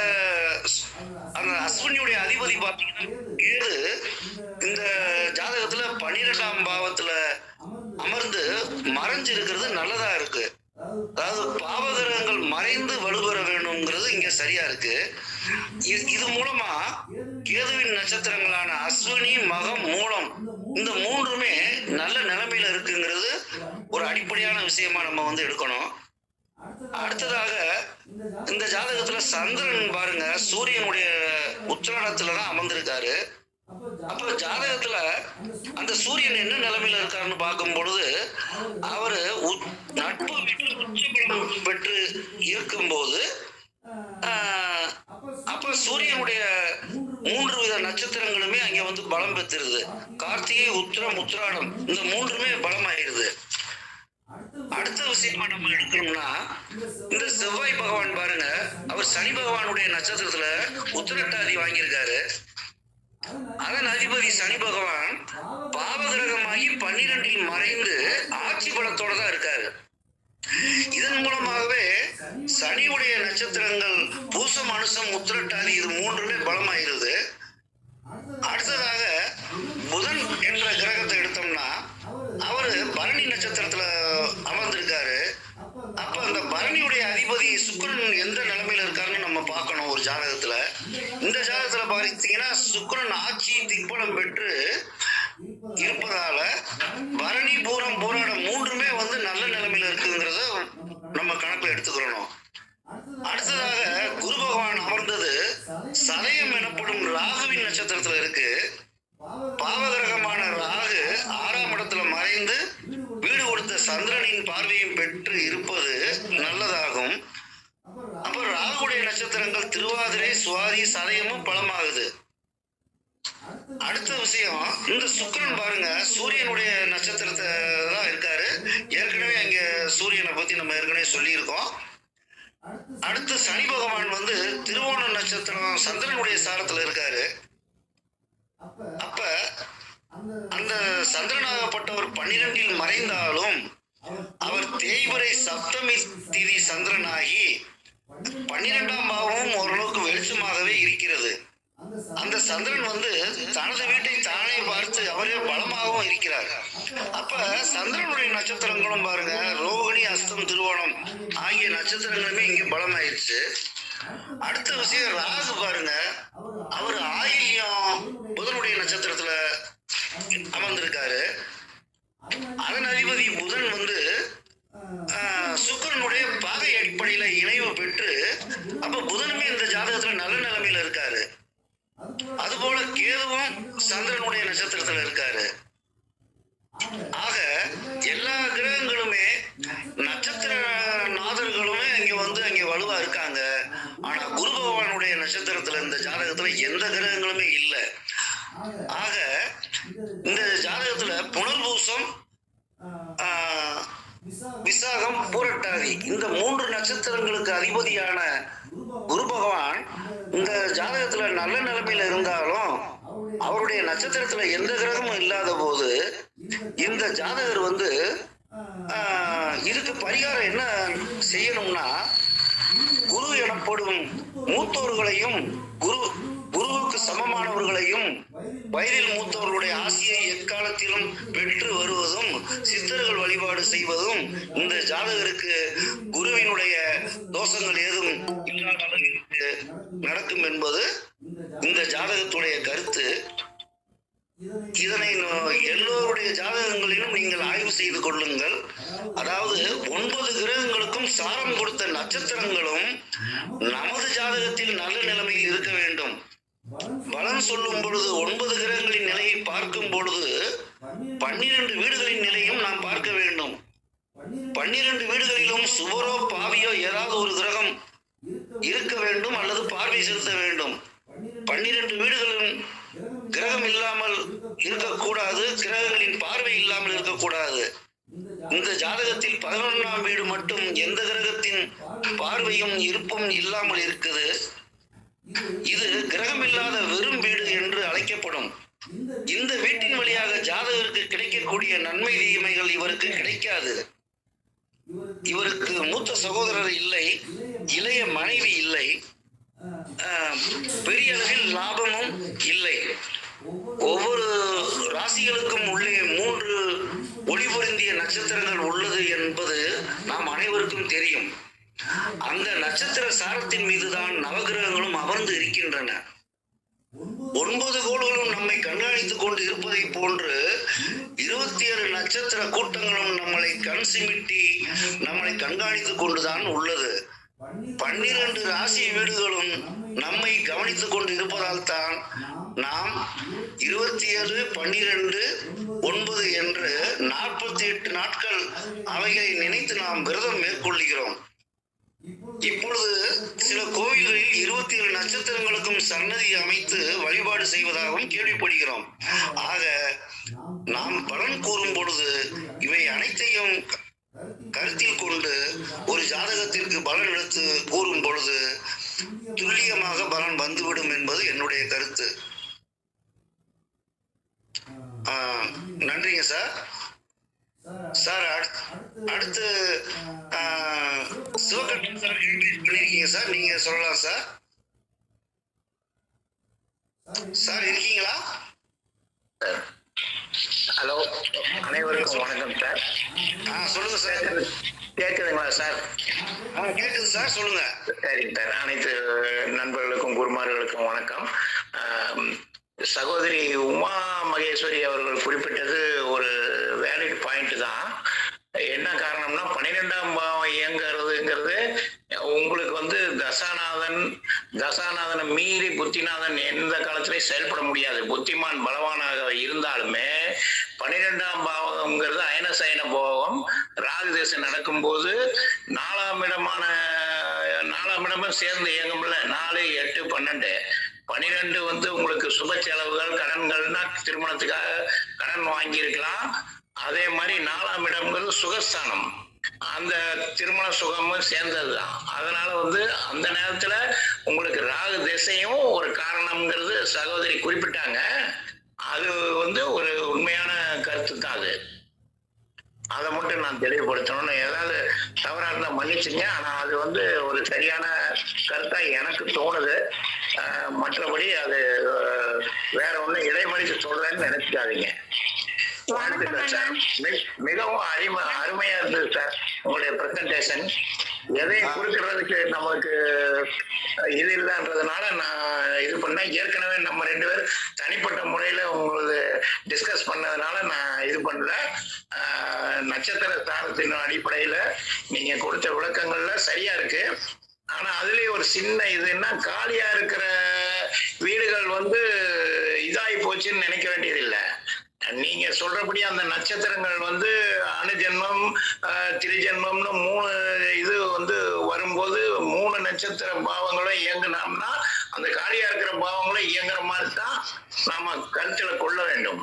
அஸ்வினியுடைய அதிபதி பாத்தீங்கன்னா கேது இந்த ஜாதகத்துல 12ஆம் பாவத்துல அமர்ந்து மறைஞ்சு இருக்கிறது நல்லதா இருக்கு. அதாவது பாவகிரகங்கள் மறைந்து வலுப்பெற வேணுங்கிறது இங்க சரியா இருக்கு. இது மூலமா கேதுவின் நட்சத்திரங்களான அஸ்வினி, மகம், மூலம் இந்த மூன்றுமே நல்ல நிலைமையில இருக்குங்கிறது ஒரு அடிப்படையான விஷயமா நம்ம வந்து எடுக்கணும். அடுத்ததாக இந்த ஜாதகத்துல சந்திரன் பாருங்க சூரியனுடைய உச்சரணத்துலதான் அமர்ந்திருக்காரு. அப்ப ஜாதகத்துல அந்த சூரியன் என்ன நிலைமையில இருக்காருன்னு பார்க்கும் பொழுது அவரு நட்பு உச்சபலம் பெற்று இருக்கும்போது அப்ப சூரியனுடைய 3 வித நட்சத்திரங்களுமே அங்க வந்து பலம் பெற்றுருது. கார்த்திகை, உத்திரம், உத்திராடம் இந்த மூன்றுமே பலம் ஆயிடுது. அடுத்த விஷயமா நம்ம எடுக்கணும்னா இந்த செவ்வாய் பகவான் பாருங்க அவர் சனி பகவானுடைய நட்சத்திரத்துல உத்திரட்டாதி வாங்கியிருக்காரு. அதன் அதிபதி சனி பகவான் பாவகிரகமாகி 12 மறைந்து ஆட்சி பலத்தோட தான் இருக்காரு. இதன் மூலமாகவே சனியுடைய நட்சத்திரங்கள் பூசம், அனுசம், உத்திரட்டாதி இது மூன்றுமே பலமாயிருது. அடுத்ததாக புதன் என்ற கிரகத்தை எடுத்தோம்னா அவரு பரணி நட்சத்திரத்துல அமர்ந்திருக்காரு. அப்ப அந்த பரணியுடைய அதிபதி சுக்கிரன் எந்த நிலைமையில இருக்காருன்னு நம்ம பார்க்கணும் ஒரு ஜாதகத்துல. இந்த ஜாதகத்துல பார்த்தீங்கன்னா சுக்கிரன் ஆட்சி திக்பலம் பெற்று இருப்பதால பரணி, பூரம், பூராடம் மூன்றுமே வந்து நல்ல நிலைமையில இருக்குங்கிறத நம்ம கணக்குல எடுத்துக்கிறோம். அடுத்ததாக குரு பகவான் அமர்ந்தது சதயம் எனப்படும் ராகுவின் நட்சத்திரத்துல இருக்கு. பாவகிரகமான ராகு 6ஆம் இடத்துல மறைந்து வீடு கொடுத்த சந்திரனின் பார்வையும் பெற்று இருப்பது நல்லதாகும். அப்புறம் ராகுடைய நட்சத்திரங்கள் திருவாதிரை, சுவாதி, சதயமும் பலமாகுது. அடுத்த விஷயம் இந்த சுக்கிரன் பாருங்க சூரியனுடைய நட்சத்திரத்தை தான் இருக்காரு. ஏற்கனவே அங்க சூரியனை பத்தி நம்ம ஏற்கனவே சொல்லியிருக்கோம். அடுத்து சனி பகவான் வந்து திருவோண நட்சத்திரம் சந்திரனுடைய சாரத்துல இருக்காரு. அப்ப அந்த சந்திரனாகப்பட்டவர் 12 மறைந்தாலும் அவர் தேய்பிறை சப்தமி திதி சந்திரனாகி 12ஆம் பாவமும் ஓரளவுக்கு வெளிச்சமாகவே இருக்கிறது. அந்த சந்திரன் வந்து தனது வீட்டை தானே பார்த்து அவரே பலமாகவும் இருக்கிறார். அப்ப சந்திரனுடைய நட்சத்திரங்களும் பாருங்க ரோகிணி, அஸ்தம், திருவோணம் ஆகிய நட்சத்திரங்களுமே இங்க பலமாயிருச்சு. அடுத்த விஷயம் ராகு பாருங்க அவர் ஆயில்யம் புதனுடைய நட்சத்திரத்துல அமர்ந்திருக்காரு. அதன் அதிபதி புதன் வந்து சுக்கிரனுடைய பாகை அடிப்படையில இணைவு பெற்று அப்ப புதனுமே இந்த ஜாதகத்துல நல்ல நிலைமையில இருக்காரு. அதுபோல கேதுவும் சந்திரனுடைய நட்சத்திரத்துல இருக்காரு. ஆக எல்லா கிரகங்களுமே நட்சத்திர நாதர்களுமே இங்க வந்து அங்க வலுவா இருக்காங்க. ஆனா குரு பகவானுடைய நட்சத்திரத்துல இந்த ஜாதகத்துல எந்த கிரகங்களுமே இல்லை. ஆக இந்த ஜாதகத்துல புனர்பூசம், விசாகம், பூரட்டாதி இந்த 3 நட்சத்திரங்களுக்கு அதிபதியான குரு பகவான் இந்த ஜாதகத்துல நல்ல நிலைமையில இருந்தாலும் அவருடைய நட்சத்திரத்துல எந்த கிரகமும் இல்லாத போது இந்த ஜாதகர் வந்து இதுக்கு பரிகாரம் என்ன செய்யணும்னா குரு எனப்படும் மூத்தோர்களையும் குருவுக்கு சமமானவர்களையும் வயதில் மூத்தவர்களுடைய ஆசையை எக்காலத்திலும் பெற்று வருவதும் சித்தர்கள் வழிபாடு செய்வதும் இந்த ஜாதகருக்கு குருவினுடைய தோஷங்கள் ஏதும் இல்லாமல் நடக்கும் என்பது இந்த ஜாதகத்துடைய கருத்து. இதனை எல்லோருடைய ஜாதகங்களிலும் நீங்கள் ஆய்வு செய்து கொள்ளுங்கள். அதாவது 9 கிரகங்களுக்கும் சாரம் கொடுத்த நட்சத்திரங்களும் நமது ஜாதகத்தில் நல்ல நிலைமையில் இருக்க வேண்டும். பலன் சொல்லும் பொழுது 9 கிரகங்களின் நிலையை பார்க்கும் பொழுது 12 வீடுகளின் நிலையும் நாம் பார்க்க வேண்டும். 12 வீடுகளிலும் சுபரோ பாவியோ ஏதாவது ஒரு கிரகம் இருக்க வேண்டும் அல்லது பார்வை செலுத்த வேண்டும். 12 வீடுகளும் கிரகம் இல்லாமல் இருக்கக்கூடாது, கிரகங்களின் பார்வை இல்லாமல் இருக்கக்கூடாது. இந்த ஜாதகத்தில் 11ஆம் வீடு மட்டும் எந்த கிரகத்தின் பார்வையும் இருப்பும் இல்லாமல் இருக்குது. இது கிரகம் இல்லாத வெறும் வீடு என்று அழைக்கப்படும். இந்த வீட்டின் வழியாக ஜாதகருக்கு கிடைக்கக்கூடிய நன்மை தீமைகள் இவருக்கு கிடைக்காது. இவருக்கு மூத்த சகோதரர் இல்லை, இளைய மனைவி இல்லை, பெரிய அளவில் லாபமும் இல்லை. ஒவ்வொரு ராசிகளுக்கும் உள்ளே 3 ஒளி பொருந்திய நட்சத்திரங்கள் உள்ளது என்பது நாம் அனைவருக்கும் தெரியும். அந்த நட்சத்திர சாரத்தின் மீதுதான் நவகிரகங்களும் அமர்ந்து இருக்கின்றன. 9 கோள்களும் நம்மை கண்காணித்துக் கொண்டு இருப்பதை போன்று 27 நட்சத்திர கூட்டங்களும் நம்மளை கண் சிமிட்டி நம்மளை கண்காணித்துக் கொண்டுதான் உள்ளது. 12 ராசி வீடுகளும் நம்மை கவனித்துக் கொண்டு இருப்பதால் தான் நாம் 27, 12, 9 என்று 48 நாட்கள் அவைகளை நினைத்து நாம் விரதம் மேற்கொள்கிறோம். இப்பொழுது சில கோவில்களில் 27 நட்சத்திரங்களுக்கும் சன்னதி அமைத்து வழிபாடு செய்வதாகவும் கேள்விப்படுகிறோம். ஆக நாம் பலன் கூறும் பொழுது இவை அனைத்தையும் கருத்தில் கொண்டு ஒரு ஜாதகத்திற்கு பலன் எடுத்து கூறும் பொழுது துல்லியமாக பலன் வந்துவிடும் என்பது என்னுடைய கருத்து. நன்றிங்க சார். சார் அடுத்து சிவகட்டன் சார் பண்ணிருக்கீங்க சார், நீங்க சொல்லலாம் சார். சார் இருக்கீங்களா? ஹலோ, அனைவருக்கும் வணக்கம் சார். சொல்லுங்க சார். கேட்குதுங்களா சார்? கேட்குது சார், சொல்லுங்க. சரிங்க சார். அனைத்து நண்பர்களுக்கும் குருமார்களுக்கும் வணக்கம். சகோதரி உமா மகேஸ்வரி அவர்கள் குறிப்பிட்டது ஒரு வேலிட் பாயிண்ட் தான். என்ன காரணம்னா 12ஆம் பாவம் இயங்குறதுங்கிறது உங்களுக்கு வந்து தசாநாதனை மீறி புத்திநாதன் எந்த காலத்திலையும் செயல்பட முடியாது. புத்திமான் பலவானாக இருந்தாலுமே 12ஆம் பாவம்ங்கிறது அயனசயன போகம். ராகு தேசம் நடக்கும்போது 4ஆம் இடமும் சேர்ந்து இயங்கும்ல. 4, 8, 12 12 வந்து உங்களுக்கு சுப செலவுகள், கடன்கள்னா திருமணத்துக்காக கடன் வாங்கியிருக்கலாம். அதே மாதிரி 4ஆம் இடம்ங்கிறது சுகஸ்தானம், அந்த திருமண சுகமும் சேர்ந்ததுதான். அதனால வந்து அந்த நேரத்துல உங்களுக்கு ராகு திசையும் ஒரு காரணம்ங்கிறது சகோதரி குறிப்பிட்டாங்க. அது வந்து ஒரு உண்மையான கருத்து தான். அதை மட்டும் நான் தெளிவுபடுத்தணும்னு, ஏதாவது தவறா இருந்தா மன்னிச்சுங்க. ஆனா அது வந்து ஒரு சரியான கருத்தா எனக்கு தோணுது. மற்றபடி அது வேற ஒண்ணு இடைமறித்து சொல்றேன்னு நினைச்சுக்காதீங்க. மிகவும் அருமையா இருந்தது சார் உங்களுடைய பிரசன்டேஷன். எதையும் கொடுக்கறதுக்கு நமக்கு இது இல்லைன்றதுனால நான் இது பண்ணேன். ஏற்கனவே நம்ம 2 பேர் தனிப்பட்ட முறையில உங்களுக்கு டிஸ்கஸ் பண்ணதுனால நான் இது பண்ணல. நட்சத்திர ஸ்தானத்தின் அடிப்படையில நீங்க கொடுத்த விளக்கங்கள்ல சரியா இருக்கு. ஆனா அதுலயே ஒரு சின்ன இதுன்னா, காலியா இருக்கிற வீடுகள் வந்து இதாகி போச்சுன்னு நினைக்க வேண்டியதில்லை. நீங்க சொல்றபடி அந்த நட்சத்திரங்கள் வந்து அணுஜென்மம், திரிஜென்மம்னு 3 இது வந்து வரும்போது 3 நட்சத்திர பாவங்களும் இயங்குனோம்னா அந்த காலியா இருக்கிற பாவங்களும் இயங்குற மாதிரி தான் நாம கருத்துல கொள்ள வேண்டும்.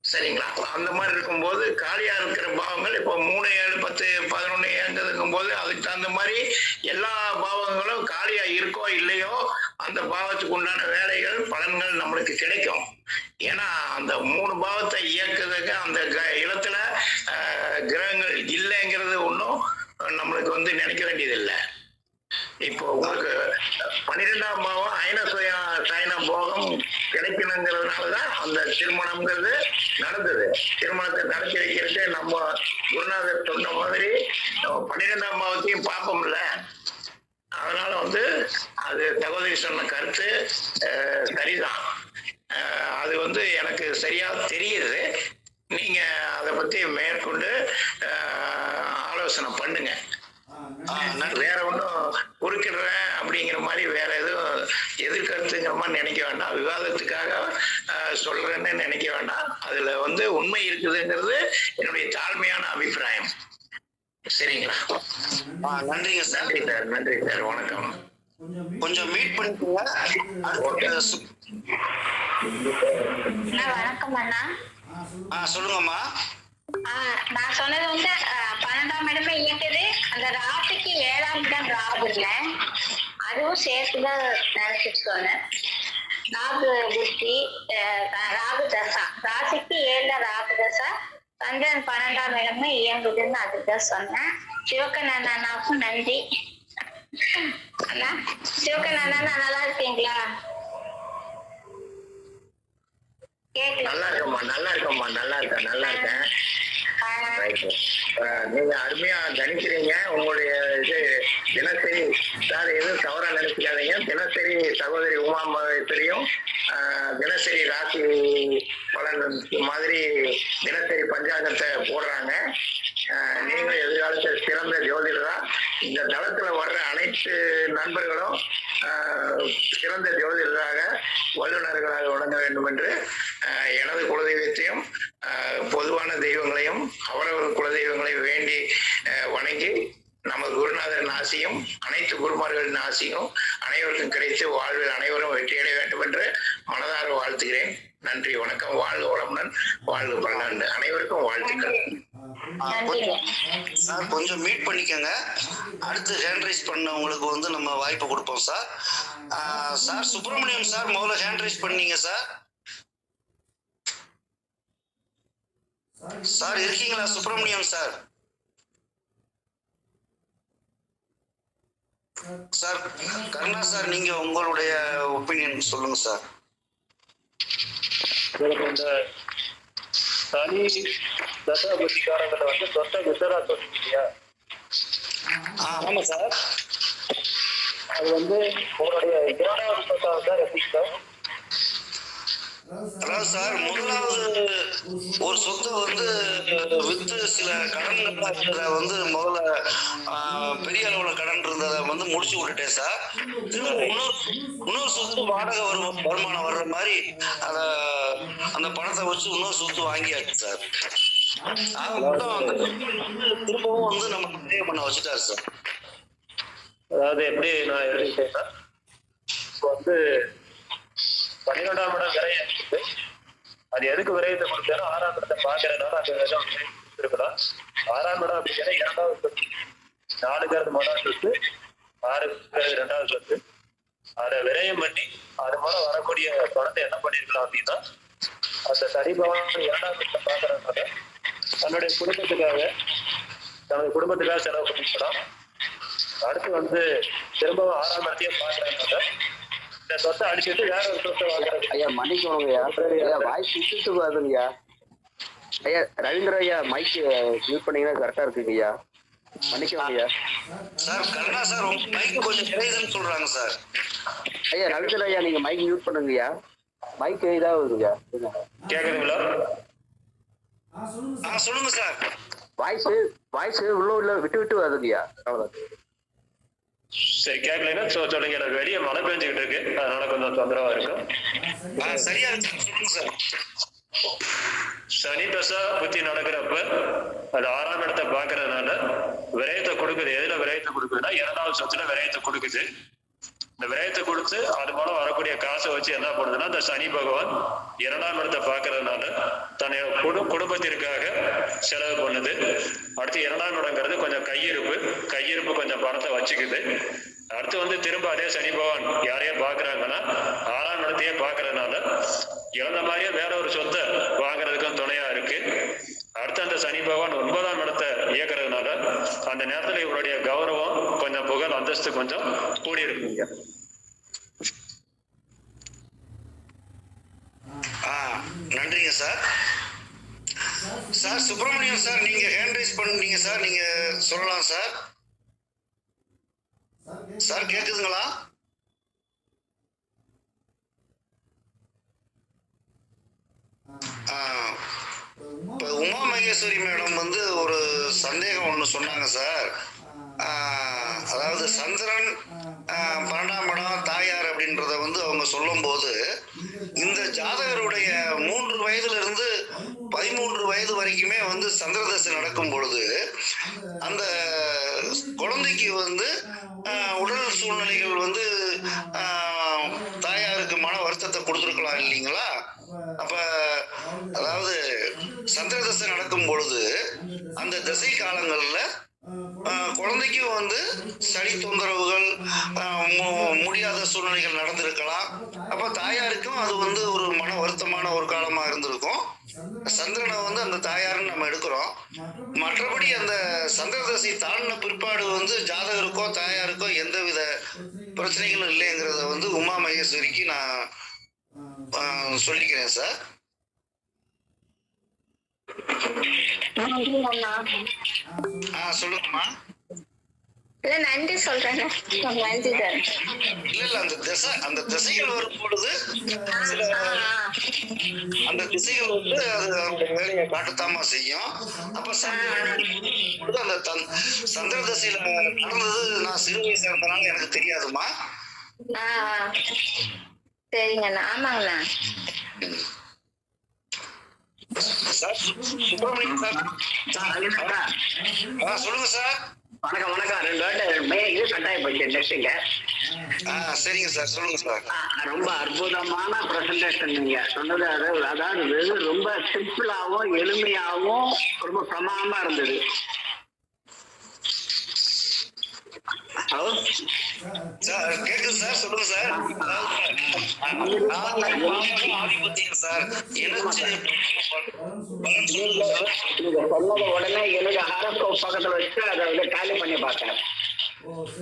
சரிங்களா? அந்த மாதிரி இருக்கும்போது காலியா இருக்கிற பாவங்கள் இப்போ 3, 7, 10, 11 இயங்குதுங்கும் போது அதுக்கு தகுந்த மாதிரி எல்லா பாவங்களும் காலியா இருக்கோ இல்லையோ அந்த பாவத்துக்கு உண்டான வேலைகள், பலன்கள் நம்மளுக்கு கிடைக்கும். ஏன்னா அந்த 3 பாவத்தை இயக்குறதுக்கு அந்த இடத்துல கிரகங்கள் இல்லைங்கிறது ஒன்றும் நம்மளுக்கு வந்து நினைக்க வேண்டியதில்லை. இப்போ உங்களுக்கு 12ஆம் பாவம் அயன போகம் கிடைக்கணுங்கிறதுனாலதான் அந்த திருமணம்ங்கிறது நடந்தது. திருமணத்தை நடத்தி வைக்கிறதுக்கு நம்ம குருநாதர் சொன்ன மாதிரி 12ஆம் பாவத்தையும் பார்ப்போம்ல. அதனால வந்து அது சகோதரி சொன்ன கருத்து சரிதான். அது வந்து எனக்கு சரியா தெரியுது. நீங்க அதை பத்தி மேற்கொண்டு ஆலோசனை பண்ணுங்க. வேற ஒன்றும் குறுக்கிடுறேன் அப்படிங்கிற மாதிரி வேற எதுவும் எதிர்கருத்துங்கிற மாதிரி நினைக்க வேண்டாம். விவாதத்துக்காக சொல்றேன்னு நினைக்க வேண்டாம். அதுல வந்து உண்மை இருக்குதுங்கிறது என்னுடைய தாழ்மையான அபிப்பிராயம். சரிங்களா? நன்றிங்க சார். நன்றி சார். நன்றி சார். வணக்கம். கொஞ்சம் மீட் பண்ணிக்கோங்க. வணக்கம் அண்ணா. சொல்லுங்கம்மா. நான் சொன்னது வந்து 12ஆம் இடமே இயக்குது. அந்த ராசிக்கு 7ஆம் இடம் ராகு இல்ல, அதுவும் சேர்த்துதான் நினைச்சிட்டு சொன்னேன். ராகு புத்தி, ராகு தசா, ராசிக்கு 7 ராகு தசா, சந்திரன் 12ஆம் இடமே இயங்குதுன்னு அதுதான் சொன்னேன். சிவகண்ணன் அண்ணாவுக்கும் நன்றி. அண்ணா சிவகண்ணன் அண்ணா நல்லா இருக்கீங்களா? நல்லா இருக்கேன். தினசரி பஞ்சாங்கத்தை போடுறாங்க. நீங்களும் எதிர்காலத்தில் சிறந்த ஜோதிடரா இந்த தளத்துல வர்ற அனைத்து நண்பர்களும் சிறந்த ஜோதிடராக வல்லுநர்களாக வழங்க வேண்டும் என்று எனது குலதெய்வத்தையும் பொதுவான தெய்வங்களையும் அவரவர் குலதெய்வங்களையும் வேண்டி வணங்கி நமது குருநாதரின் ஆசியும் அனைத்து குருமார்களின் ஆசியும் அனைவருக்கும் கிடைத்து வாழ்வில் அனைவரும் வெற்றியடைய வேண்டும் என்று மனதார வாழ்த்துகிறேன். நன்றி, வணக்கம். வாழ்க வளமுடன், வாழ்க பல்லாண்டு. அனைவருக்கும் வாழ்த்துக்கள். கொஞ்சம் மீட் பண்ணிக்கோங்க. அடுத்து ஹேண்ட் ரைஸ் பண்ணவங்களுக்கு வந்து நம்ம வாய்ப்பு கொடுப்போம் சார். சார் சுப்பிரமணியம் சார் முதல்ல ஹேண்ட் ரைஸ் பண்ணீங்க சார். சார் இருக்கீங்களா Subramaniam sir? Sir Karuna sir, நீங்க உங்களுடைய ஒப்பீனியன் சொல்லுங்க சார். இந்த சனி தசாபதிக்காரங்களை வந்து சொந்த விசரா சொல்லுங்க இல்லையா? ஆமா சார். அது வந்து உங்களுடைய இரண்டாவது சொத்தாக சார் எப்படி சார்? அதாவது சார் முதலாவது ஒரு சொத்தை வந்து வித்து சில கடன்களை வந்து முதல்ல பெரிய அளவுல கடன் இருந்ததை வந்து முடிச்சு விட்டுட்டேன் சார். திரும்ப இன்னொரு சொத்து வாடகை வருமானம் வர்ற மாதிரி அந்த பணத்தை வச்சு இன்னொரு சொத்து வாங்கியாச்சு சார். திரும்பவும் வந்து நம்ம சேவ் பண்ண வச்சுட்டாரு சார். அதாவது எப்படி நான் எழுதிட்டேன்னா, இப்போ வந்து 12ஆம் இடம் விரையம் இருக்குது. அது எதுக்கு விரையத்தை கொடுத்தாலும் 6ஆம் இடத்தை பார்க்கறதுனால அந்த விதம் இருக்கலாம். 6ஆம் இடம் அப்படிங்கிற 2வது சொத்து, 4ங்கிறது முதல் சொத்து, 6ங்கிறது 2வது சொத்து. அதை விரயம் பண்ணி அது மூலம் வரக்கூடிய பணத்தை என்ன பண்ணிருக்கலாம் அப்படின்னா, அந்த சனி பகவான் 2ஆம் இடத்தை பார்க்கறதுனால தன்னுடைய குடும்பத்துக்காக செலவு பண்ணிக்கலாம். அடுத்து வந்து திரும்பவும் 6ஆம் இடத்தையும் பார்க்கறதுனால இந்த சொத்தை அடிச்சுட்டு வேற ஒரு சொத்தை வாங்குறது. ஐயா மன்னிக்கணுங்கய்யா, ஐயா வாய்ஸ் விட்டுட்டு பாருங்கய்யா. ஐயா ரவீந்திர ஐயா மைக் யூஸ் பண்ணீங்கன்னா கரெக்டா இருக்குங்க ஐயா. மன்னிக்கணும் ஐயா. சார் கருணா சார் உங்க மைக் கொஞ்சம் கிடையாதுன்னு சொல்றாங்க சார். ஐயா ரவீந்திர ஐயா நீங்க மைக் மியூட் பண்ணுங்கய்யா. மைக் இதாகுதுங்கய்யா. கேக்குதுங்களா? சொல்லுங்க சார். வாய்ஸ் உள்ள விட்டு வருதுங்கய்யா. அவ்வளவுதான். சரி, கேட்கலைன்னா சொல்லுங்க. எனக்கு வெளியே மழை பெஞ்சுக்கிட்டு இருக்கு, அதனால கொஞ்சம் தொந்தரவா இருக்கும். சரியா இருக்கு, சொல்லுங்க சார். சனி தசா புத்தி நடக்கிறப்ப அது 6ஆம் இடத்தை பாக்குறதுனால விரயத்தை கொடுக்குது. எதுல விரயத்தை கொடுக்குதுன்னா 2வது சொத்துல விரயத்தை கொடுக்குது. இந்த விரயத்தை கொடுத்து அது மூலம் வரக்கூடிய காசை வச்சு என்ன பண்ணுதுன்னா, இந்த சனி பகவான் 2ஆம் இடத்தை பாக்குறதுனால தன்னை குடும்பத்திற்காக செலவு பண்ணுது. அடுத்து 2ஆம் இடங்கிறது கொஞ்சம் கையிருப்பு கொஞ்சம் பணத்தை வச்சுக்குது. அடுத்து வந்து திரும்ப அதே சனி பகவான் யாரையும் பாக்குறாங்கன்னா 6ஆம் இடத்தையே பாக்குறதுனால இழந்த மாதிரியே வேற ஒரு சொத்தை வாங்குறதுக்கும் துணையா இருக்கு. அடுத்து அந்த சனி பகவான் 9ஆம் இடத்தை இயக்குறதுனால அந்த நேரத்துல இவருடைய கௌரவம் கொஞ்சம் புகழ் அந்தஸ்து கொஞ்சம் கூடி இருக்குங்க. நன்றிங்க சார். சார் சுப்பிரமணியம் சார் நீங்க ஹேண்ட் ரைஸ் பண்ணீங்க சார், நீங்க சொல்லலாம் சார். சார் கேக்குதுங்களா? இப்போ உமா மகேஸ்வரி மேடம் வந்து ஒரு சந்தேகம் ஒன்று சொன்னாங்க சார். அதாவது சந்திரன் 12ஆம் இடம் தாயார் அப்படின்றத வந்து அவங்க சொல்லும் போது இந்த ஜாதகருடைய 3 வயதுல இருந்து 13 வயது வரைக்குமே வந்து சந்திரதசை நடக்கும் பொழுது அந்த குழந்தைக்கு வந்து உடல் சூழ்நிலைகள் வந்து தாயாருக்கு மன வருத்தத்தை கொடுத்துருக்கலாம் இல்லைங்களா? அப்ப அதாவது சந்திரதசை நடக்கும் பொழுது அந்த திசை காலங்கள்ல குழந்தைக்கும் வந்து சளி தொந்தரவுகள் முடியாத சூழ்நிலைகள் நடந்திருக்கலாம். அப்ப தாயாருக்கும் அது வந்து ஒரு மன வருத்தமான ஒரு காலமா இருந்திருக்கும். சந்திரனை வந்து அந்த தாயாருன்னு நம்ம எடுக்கிறோம். மற்றபடி அந்த சந்திரதசை தாண்டின பிற்பாடு வந்து ஜாதகருக்கோ தாயாருக்கோ எந்தவித பிரச்சனைகளும் இல்லைங்கிறத வந்து உமா மகேஸ்வரிக்கு நான் சொல்லிக்கிறேன் சார். சொல்லுங்கம்மா. இல்ல நன்றி சொல்றேங்க. நன்றி சார். இல்ல அந்த திசைகள் வரும் பொழுது சில அந்த திசைகள் வந்து அது அந்த வேலையை காட்டத்தாமா செய்யும். அப்ப பொழுது அந்த சந்திர திசையில நடந்தது நான் சிறு வயசா இருந்தனால எனக்கு தெரியாதுமா. சரிங்கண்ணா. ஆமாங்கண்ணா. Sir Subramanian sir. சொல்லுங்க சார். வணக்கம் வணக்கம். 2 வாட்டி இது கட்டாயம் போச்சு நெக்ஸ்ட்டுங்க. சரிங்க சார், சொல்லுங்க சார். ரொம்ப அற்புதமான பிரசன்டேஷன் நீங்க சொன்னது. அதாவது ரொம்ப சிம்பிளாகவும் எளிமையாகவும் ரொம்ப பிரமாதமா இருந்தது. ஹலோ சார், கேக்குது சார், சொல்லுங்க சார். ஆதிபத்தியம் சார் எனக்கு நீங்க சொன்னது உடனே எனக்கு ஹாரோஸ்கோப் பக்கத்துல வச்சு அதை வந்து டேலி பண்ணி பார்த்தேன்.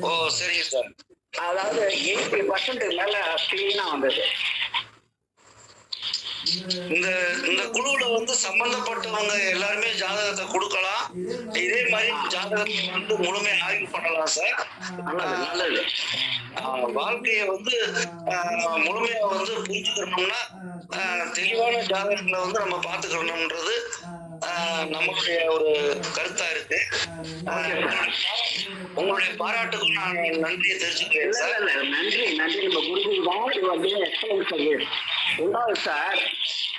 ஓ சரிங்க சார். அதாவது 80% மேல கிளீனா வந்தது. இந்த குழுவுல வந்து சம்பந்தப்பட்டவங்க எல்லாருமே ஜாதகத்தை கொடுக்கலாம். இதே மாதிரி ஜாதகத்தை வந்து முழுமையா ஆய்வு பண்ணலாம் சார். நல்லது. வாழ்க்கைய வந்து முழுமையா வந்து புரிஞ்சுக்கணும்னா தெளிவான ஜாதகங்களை வந்து நம்ம பார்த்துக்கணும்ன்றது நம்மளுடைய ஒரு கருத்தா இருக்கு. உங்களுடைய பாராட்டுக்கும் நான் நன்றியை தெரிஞ்சுக்கிறேன் சார். நன்றி நன்றி. நம்ம குருஜி தான் sir.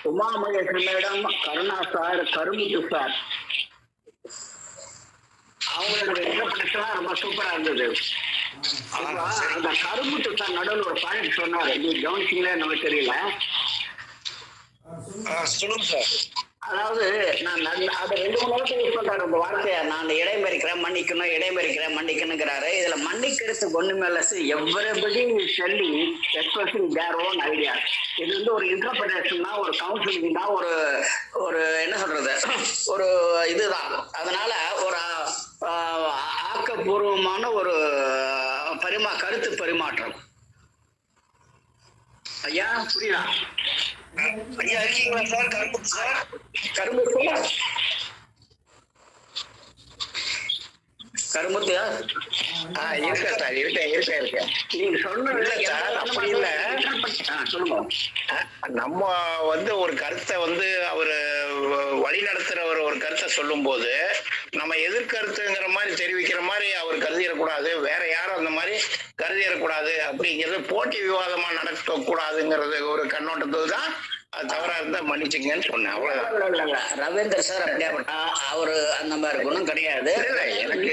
Uma Maheswaran madam, Karuna sir, Karumuthu sir, அவங்களோட இன்டர்பிரேஷன் ரொம்ப சூப்பரா இருந்தது. அந்த கருமுத்து சார் நடுவில் ஒரு பாயிண்ட் சொன்னாரு, நீ கவனிச்சீங்களே நமக்கு தெரியல. சொல்லுங்க சார். அதாவது நான் அதை 2-3 வாரத்தை யூஸ் பண்றாரு உங்க வார்த்தையை. நான் இடைமறிக்கிறேன் மன்னிக்கணும், இடைமறிக்கிறேன் மன்னிக்கணுங்கிறாரு. இதுல மன்னிக்கிறதுக்கு ஒண்ணுமே இல்ல. எவ்வளவு சொல்லி எக்ஸ்பிரஸிங் தேர் ஓன் ஐடியா. இது வந்து ஒரு இன்டர்பிரேஷன் தான், ஒரு கவுன்சிலிங் தான், ஒரு என்ன சொல்றது, ஒரு இதுதான். அதனால ஒரு ஆக்கப்பூர்வமான ஒரு கருத்து பரிமாற்றம். ஐயா புரியுதா? ஐயா இருக்கீங்களா சார்? கரும்பு சார், கருமுத்து இருக்கேன் சார், இருக்கேன். நீங்க சொன்னது சொல்லுங்க. நம்ம வந்து ஒரு கருத்தை வந்து அவரு வழி நடத்துறவர் ஒரு கருத்தை சொல்லும் போது நம்ம எதிர்கருத்துங்கிற மாதிரி தெரிவிக்கிற மாதிரி அவர் கருதிடக்கூடாது, வேற யாரும் அந்த மாதிரி கருதிடக்கூடாது அப்படிங்கிறது போட்டி விவாதமா நடக்க கூடாதுங்கிறது ஒரு கண்ணோட்டத்தில் தான். அது தவறா இருந்தா மன்னிச்சுங்கன்னு சொன்னேன், அவ்வளவுதான். ரவீந்தர் சார் அப்படியாப்பட்டா அவரு அந்த மாதிரி குணம் கிடையாது. எனக்கு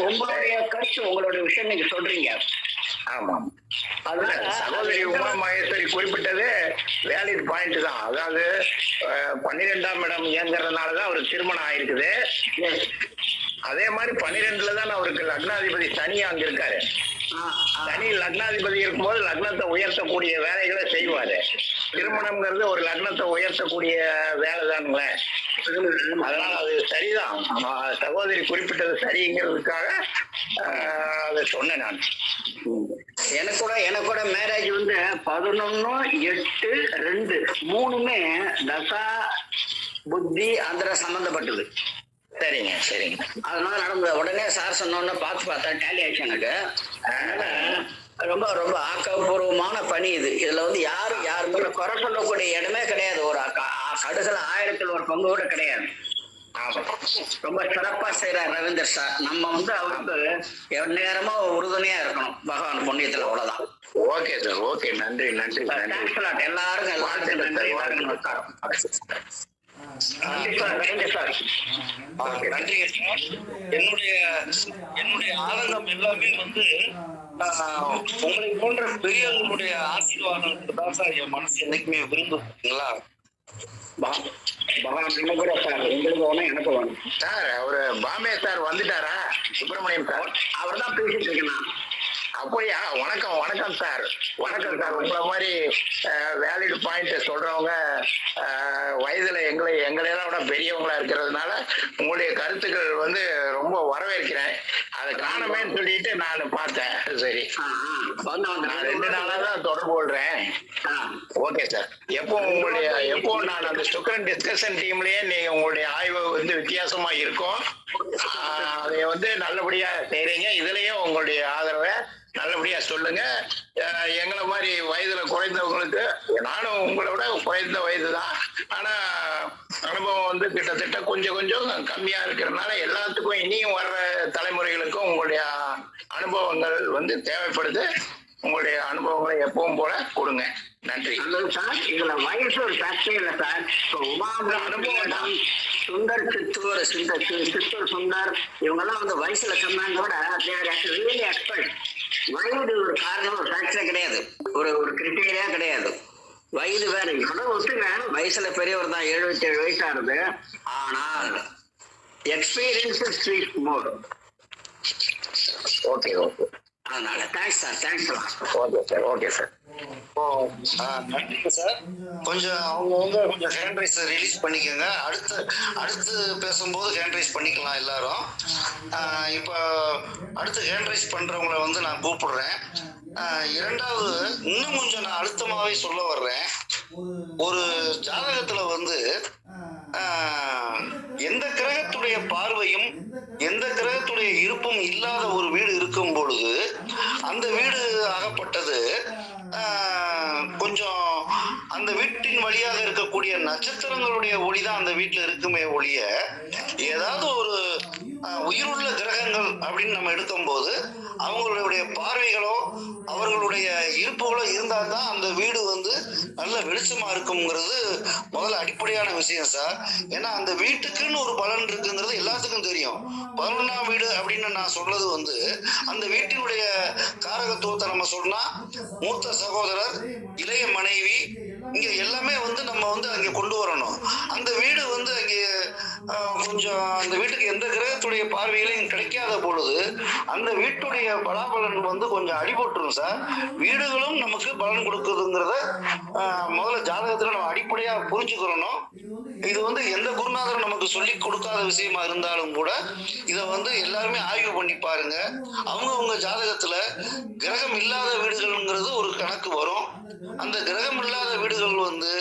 உங்களுடைய கருத்து, உங்களுடைய விஷயம் நீங்க சொல்றீங்க. ஆமாம். சகோதரி உமா மகேஸ்வரி குறிப்பிட்டது வேலிட் பாயிண்ட் தான். அதாவது 12ஆம் இடம் இயங்குறதுனாலதான் அவருக்கு திருமணம் ஆயிருக்குது. அதே மாதிரி 12ல தான் அவருக்கு லக்னாதிபதி சனி அங்க இருக்காரு. சனி லக்னாதிபதி இருக்கும்போது லக்னத்தை உயர்த்தக்கூடிய வேலைகளை செய்வாரு. திருமணம்ங்கிறது ஒரு லக்னத்தை உயர்த்தக்கூடிய வேலை தானுங்களேன். அதனால அது சரிதான். சகோதரி குறிப்பிட்டது சரிங்கிறதுக்காக அதை சொன்னேன் நான். எனக்கு கூட மேரேஜ் வந்து 11/8/2 3மே தசா புத்தி அந்த சம்பந்தப்பட்டது. சரிங்க சரிங்க. அதனால நடந்த உடனே சார் சொன்னோன்னு பார்த்தேன், டேலி ஆச்சு எனக்கு. ரொம்ப ரொம்ப ஆக்கப்பூர்வமான பணி இது. இதுல வந்து யாருமே குறை சொல்லக்கூடிய இடமே கிடையாது. ஒரு கடுகள 1000ல் ஒரு பங்கு கூட கிடையாது. ரொம்ப சிறப்பா செய்யறார் ரவீந்தர் சார். நம்ம வந்து அவருக்கு நேரமா உறுதுணையா இருக்கணும் பகவான் புண்ணியத்துல. அவ்வளவுதான். Okay sir, okay. நன்றி நன்றி நன்றி. எல்லாருக்கும் நன்றி சார். நன்றிங்க சார். என்னுடைய ஆனந்தம் எல்லாமே வந்து உங்களை போன்ற பெரியவர்களுடைய ஆசீர்வாதத்துக்கு தான் சார் என் மனசு என்னைக்குமே விரும்புங்களா. எனக்கு வேணும் சார். அவரு பாம்பே சார் வந்துட்டாரா? சுப்பிரமணியம் சார் அவர் தான் பேசிட்டு இருக்கேன். அப்படியா? வணக்கம் வணக்கம் சார். வணக்கம் சார். உங்களை மாதிரி வேலிட் பாயிண்ட் சொல்றவங்க வயதுல எங்களையெல்லாம் விட பெரியவங்களா இருக்கிறதுனால உங்களுடைய கருத்துக்கள் வந்து ரொம்ப வரவேற்கிறேன். அதை காணமேன்னு சொல்லிட்டு நான் பார்த்தேன். சரி, நான் 2 நாளா தான் தொடர்பு கொள்றேன். Okay sir. எப்போ நான் அந்த ஸ்டூடெண்ட் டிஸ்கஷன் டீம்லயே நீங்க உங்களுடைய ஆய்வு வந்து வித்தியாசமா இருக்கும். அதை வந்து நல்லபடியா செய்றீங்க. இதுலயும் உங்களுடைய ஆதரவை நல்லபடியா சொல்லுங்க. எங்களை மாதிரி வயதுல குறைந்தவங்களுக்கு, நானும் உங்களோட குறைந்த வயது தான், ஆனா அனுபவம் வந்து கிட்டத்தட்ட கொஞ்சம் கம்மியா இருக்கிறதுனால எல்லாத்துக்கும் இனியும் வர்ற தலைமுறைகளுக்கும் உங்களுடைய அனுபவங்கள் வந்து தேவைப்படுது. உங்களுடைய அனுபவங்களை எப்பவும் போல கொடுங்க. நன்றி சார். இதுல வயசு ஒரு ஃபேக்டரி இல்ல சார். அனுபவம் சுந்தர் சித்தூர் சுந்தர் இவங்கெல்லாம் வந்து வயசுல கம்மியானதோட ரியலி எக்ஸ்பர்ட். வயது ஒரு காரணம், ஒரு ஃபேக்டரே கிடையாது, ஒரு கிரிட்டீரியா கிடையாது. வயது வேற ஒத்துங்க, வயசுல பெரியவர் தான், 77 வயசு ஆகுது. ஆனால் எக்ஸ்பீரியன்ஸ் ஸ்பீக்ஸ் மோர். ஓகே. அதனால thanks sir. Thanks. Okay sir. நன்றி சார். கொஞ்சம் அவங்க வந்து கொஞ்சம் ஹேண்ட் ரைஸ் ரிலீஸ் பண்ணிக்கோங்க. அடுத்து பேசும்போது ஹேண்ட் ரைஸ் பண்ணிக்கலாம் எல்லாரும். இப்போ அடுத்து ஹேண்ட் ரைஸ் பண்றவங்களை வந்து நான் கூப்பிடுறேன். இரண்டாவது, இன்னும் கொஞ்சம் நான் அழுத்தமாவே சொல்ல வர்றேன். ஒரு ஜாதகத்துல வந்து எந்த கிரகத்துடைய பார்வையும் எந்த கிரகத்துடைய இருப்பும் இல்லாத ஒரு வீடு இருக்கும் பொழுது அந்த வீடு ஆகப்பட்டது கொஞ்சம் அந்த வீட்டின் வழியாக இருக்கக்கூடிய நட்சத்திரங்களுடைய ஒளிதான் அந்த வீட்டுல இருக்குமே ஒழிய, ஏதாவது ஒரு உயிருள்ள கிரகங்கள் அப்படின்னு நம்ம எடுக்கும்போது அவங்களுடைய பார்வைகளோ அவர்களுடைய இருப்புகளோ இருந்தா தான் அந்த வீடு வந்து நல்ல வெளிச்சமா இருக்குங்கிறது முதல்ல அடிப்படையான விஷயம் சார். ஏன்னா அந்த வீட்டுக்குன்னு ஒரு பலன் இருக்குங்கிறது எல்லாத்துக்கும் தெரியும். 11ஆம் வீடு அப்படின்னு நான் சொல்றது வந்து அந்த வீட்டினுடைய காரகத்துவத்தை நம்ம சொன்னா மூத்த சகோதரர், இளைய மனைவி, இங்க எல்லாமே வந்து நம்ம வந்து அங்க கொண்டு வரணும். அந்த வீடு வந்து அங்கே கொஞ்சம் அந்த வீட்டுக்கு எந்த கிரகத்துடைய பார்வையிலையும் கிடைக்காத பொழுது அந்த வீட்டுடைய பலாபலன் வந்து கொஞ்சம் அடிபட்டுரும் சார். வீடுகளும் நமக்கு பலன் கொடுக்குதுங்கிறத முதல்ல ஜாதகத்துல நம்ம அடிப்படையா புரிஞ்சுக்கிறணும். இது வந்து எந்த குருநாதரும் நமக்கு சொல்லி கொடுக்காத விஷயமா இருந்தாலும் கூட இதை வந்து எல்லாருமே ஆய்வு பண்ணி பாருங்க. அவங்க ஜாதகத்துல கிரகம் இல்லாத வீடுகள்ங்கிறது ஒரு கணக்கு வரும். அந்த கிரகம் இல்லாத வீடுகள் வந்து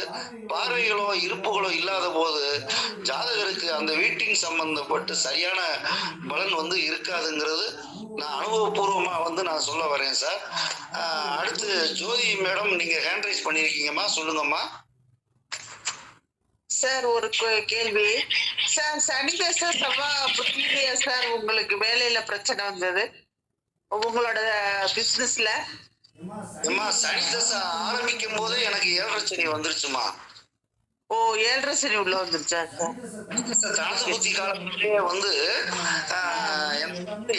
பார்வைகளோ இருப்புகளோ இல்லாத போது ஜாதகருக்கு அந்த வீட்டின் சம்பந்தப்பட்டு சரியான பலன் வந்து இருக்காதுங்கிறது நான் அனுபவபூர்வமா வந்து நான் சொல்ல வரேன் சார். அடுத்து ஜோதி மேடம், நீங்க ஹேண்ட் ரைஸ் பண்ணிருக்கீங்கம்மா, சொல்லுங்கம்மா. சார் ஒரு கேள்வி சார். சனி தசை செவ்வாய் புத்தியிலேயே சார் உங்களுக்கு வேலையில பிரச்சனை வந்தது உங்களோட பிசினஸ்ல? சனி தசை ஆரம்பிக்கும் போதே எனக்கு 7.5 சனி வந்துருச்சுமா. ஓ, 7.5 சனி உள்ள வந்துருச்சா சார்? தாசபுத்தி காலத்திலேயே வந்து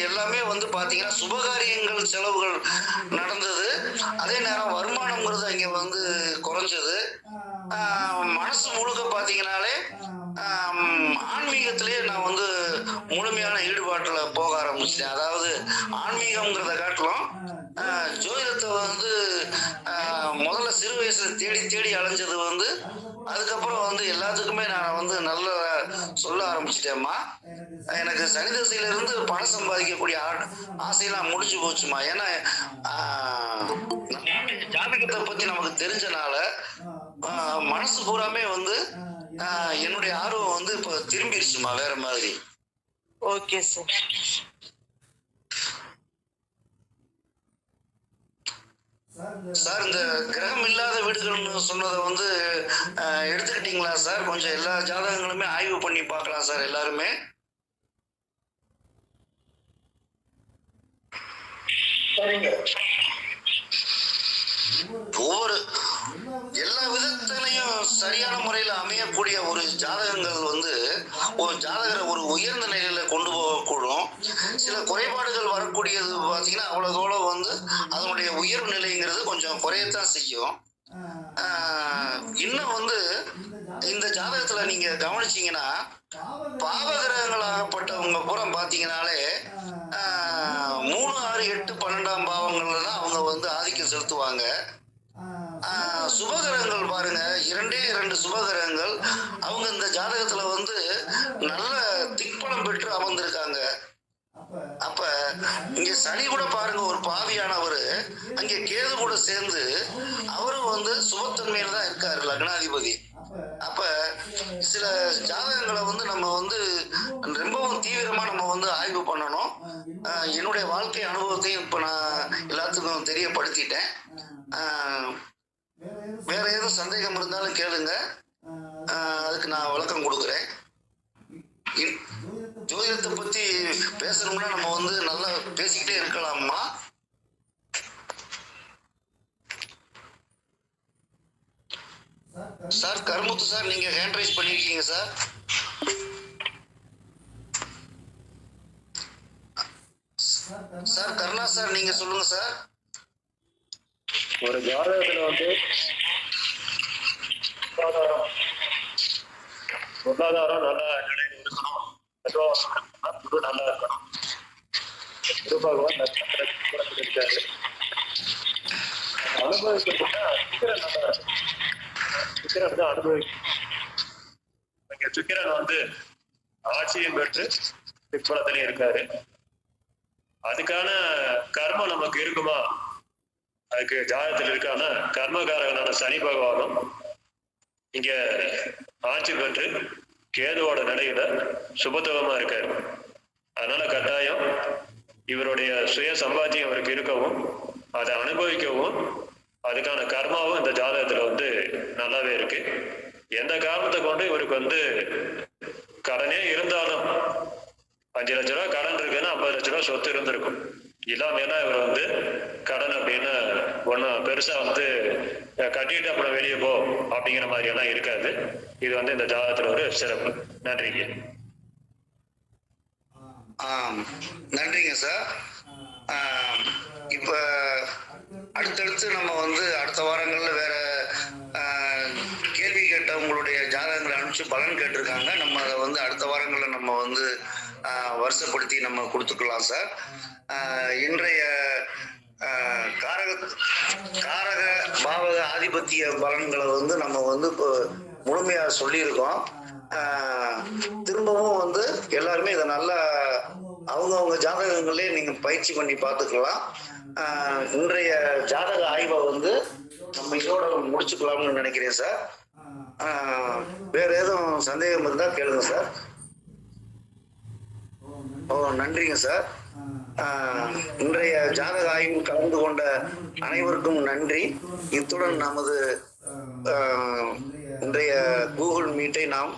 எல்லாமே வந்து பாத்தீங்கன்னா சுபகாரியங்கள் செலவுகள் நடந்தது. அதே நேரம் வருமானம்ங்கிறது அங்க வந்து குறைஞ்சது. மனசு முழுக்க பாத்தீங்கன்னாலே ஆன்மீகத்திலேயே நான் வந்து முழுமையான ஈடுபாட்டுல போக ஆரம்பிச்சிட்டேன். அதாவது ஆன்மீகம்ங்கிறத காட்டிலும் ஜோதிடத்தை வந்து முதல்ல சிறு வயசுல தேடி அலைஞ்சது வந்து அதுக்கப்புறம் வந்து எல்லாத்துக்குமே நான் வந்து நல்ல சொல்ல ஆரம்பிச்சிட்டேம்மா. எனக்கு சனி தசையில இருந்து பணம் சம்பாதிக்கக்கூடிய ஆசையெல்லாம் முடிஞ்சு போச்சுமா. ஏன்னா ஜாதகத்தை பத்தி நமக்கு தெரிஞ்சனால மனசு பூராமே வந்து என்னுடைய ஆர்வம் வந்து இப்ப திரும்பிடுச்சுமா வேற மாதிரி. Okay sir. சார், இந்த கிரகம் இல்லாத வீடுகள்னு சொன்னதை வந்து எடுத்துக்கிட்டீங்களா சார்? கொஞ்சம் எல்லா ஜாதகங்களுமே ஆய்வு பண்ணி பார்க்கலாம் சார் எல்லாருமே. எல்லா விதத்திலையும் சரியான முறையில அமையக்கூடிய ஒரு ஜாதகங்கள் வந்து ஒரு ஜாதகரை ஒரு உயர்ந்த நிலையில கொண்டு போகக்கூடும். சில குறைபாடுகள் வரக்கூடியது பாத்தீங்கன்னா அவ்வளவு தூரம் வந்து அதனுடைய உயர்வு நிலைங்கிறது கொஞ்சம் குறையத்தான் செய்யும். இன்னும் வந்து இந்த ஜாதகத்துல நீங்க கவனிச்சீங்கன்னா பாவகிரகங்களாகப்பட்டவங்க பூரா பாத்தீங்கன்னாலே 3, 6, 8, 12ஆம் பாவங்கள்ல தான் அவங்க வந்து ஆதிக்கம் செலுத்துவாங்க. சுபகிரகங்கள் பாருங்க, 2 சுபகிரகங்கள் அவங்க இந்த ஜாதகத்துல வந்து நல்ல திக்பலம் பெற்று அமர்ந்திருக்காங்க. அப்ப சனி கூட பாருங்க ஒரு பாவியானவர் அங்கே கேது கூட சேர்ந்து அவரும் வந்து சுபத்தன்மையில தான் இருக்காரு லக்னாதிபதி. அப்ப சில ஜாதகங்களை வந்து நம்ம வந்து ரொம்பவும் தீவிரமா நம்ம வந்து ஆய்வு பண்ணணும். என்னுடைய வாழ்க்கை அனுபவத்தையும் இப்ப நான் எல்லாத்துக்கும் தெரியப்படுத்திட்டேன். வேற ஏதும் சந்தேகம் இருந்தாலும் கேளுங்க, அதுக்கு நான் விளக்கம் கொடுக்குறேன். ஜோதிடத்தை பத்தி பேசணும்னா நம்ம வந்து நல்லா பேசிக்கிட்டே இருக்கலாமா? சார் கருமுத்து சார், நீங்க ஹேண்ட் ரைஸ் பண்ணிருக்கீங்க சார். சார் கருணா சார், நீங்க சொல்லுங்க சார். ஒரு ஜாதகத்துல வந்து பொருளாதாரம் நல்ல நிலையில இருக்கணும், குரு நல்லா இருக்கணும். குரு பகவான் நட்சத்திரத்தில் இருக்காரு. அனுபவிக்கிறதுனா சுக்கிரன் நல்லா இருக்கும். சுக்கிரன் தான் அனுபவிக்கும். இங்க சுக்கிரன் வந்து ஆட்சியும் பெற்று பிற்பலத்திலையும் இருக்காரு. அதுக்கான கர்மம் நமக்கு இருக்குமா? அதுக்கு ஜாதகத்தில் இருக்கான கர்மகாரகனான சனி பகவானும் இங்க ஆட்சி பெற்று கேதுவோட நிலையில சுபத்துவமா இருக்காரு. அதனால கட்டாயம் இவருடைய சுய சம்பாத்தியம் அவருக்கு இருக்கவும் அதை அனுபவிக்கவும் அதுக்கான கர்மாவும் இந்த ஜாதகத்துல வந்து நல்லாவே இருக்கு. எந்த காரணத்தை கொண்டு இவருக்கு வந்து கடனே இருந்தாலும் 5 லட்ச ரூபா கடன் இருக்குன்னா 50 லட்ச ரூபா சொத்து இருந்திருக்கும். இல்லாமேனா இவர் வந்து கடன் அப்படின்னு ஒன்றும் பெருசா வந்து கட்டிட்டு அப்புறம் வெளியே போ அப்படிங்கிற மாதிரி எல்லாம் இருக்காது. இது வந்து இந்த ஜாதகத்துல ஒரு சிறப்பு. நன்றிங்க. நன்றிங்க சார். இப்ப அடுத்தடுத்து நம்ம வந்து அடுத்த வாரங்கள்ல வேற கேள்வி கேட்ட உங்களுடைய ஜாதகங்களை அனுப்பிச்சு பலன் கேட்டிருக்காங்க. நம்ம அதை வந்து அடுத்த வாரங்கள்ல நம்ம வந்து வருஷப்படுத்தி நம்ம கொடுத்துக்கலாம் சார். இன்றைய காரக பாவக ஆதிபத்திய பலன்களை வந்து நம்ம வந்து இப்போ முழுமையா சொல்லியிருக்கோம். திரும்பவும் வந்து எல்லாருமே இதை நல்லா அவங்கவுங்க ஜாதகங்களே நீங்க பயிற்சி பண்ணி பார்த்துக்கலாம். இன்றைய ஜாதக ஆய்வை வந்து நம்ம இதோட முடிச்சுக்கலாம்னு நினைக்கிறேன் சார். வேற எதுவும் சந்தேகம் இருந்தா கேளுங்க சார். நன்றிங்க சார். இன்றைய ஜாதக ஆய்வில் கலந்து கொண்ட அனைவருக்கும் நன்றி. இத்துடன் நமது இன்றைய கூகுள் மீட்டை நாம்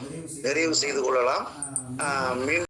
நிறைவு செய்து கொள்ளலாம். மீண்டும்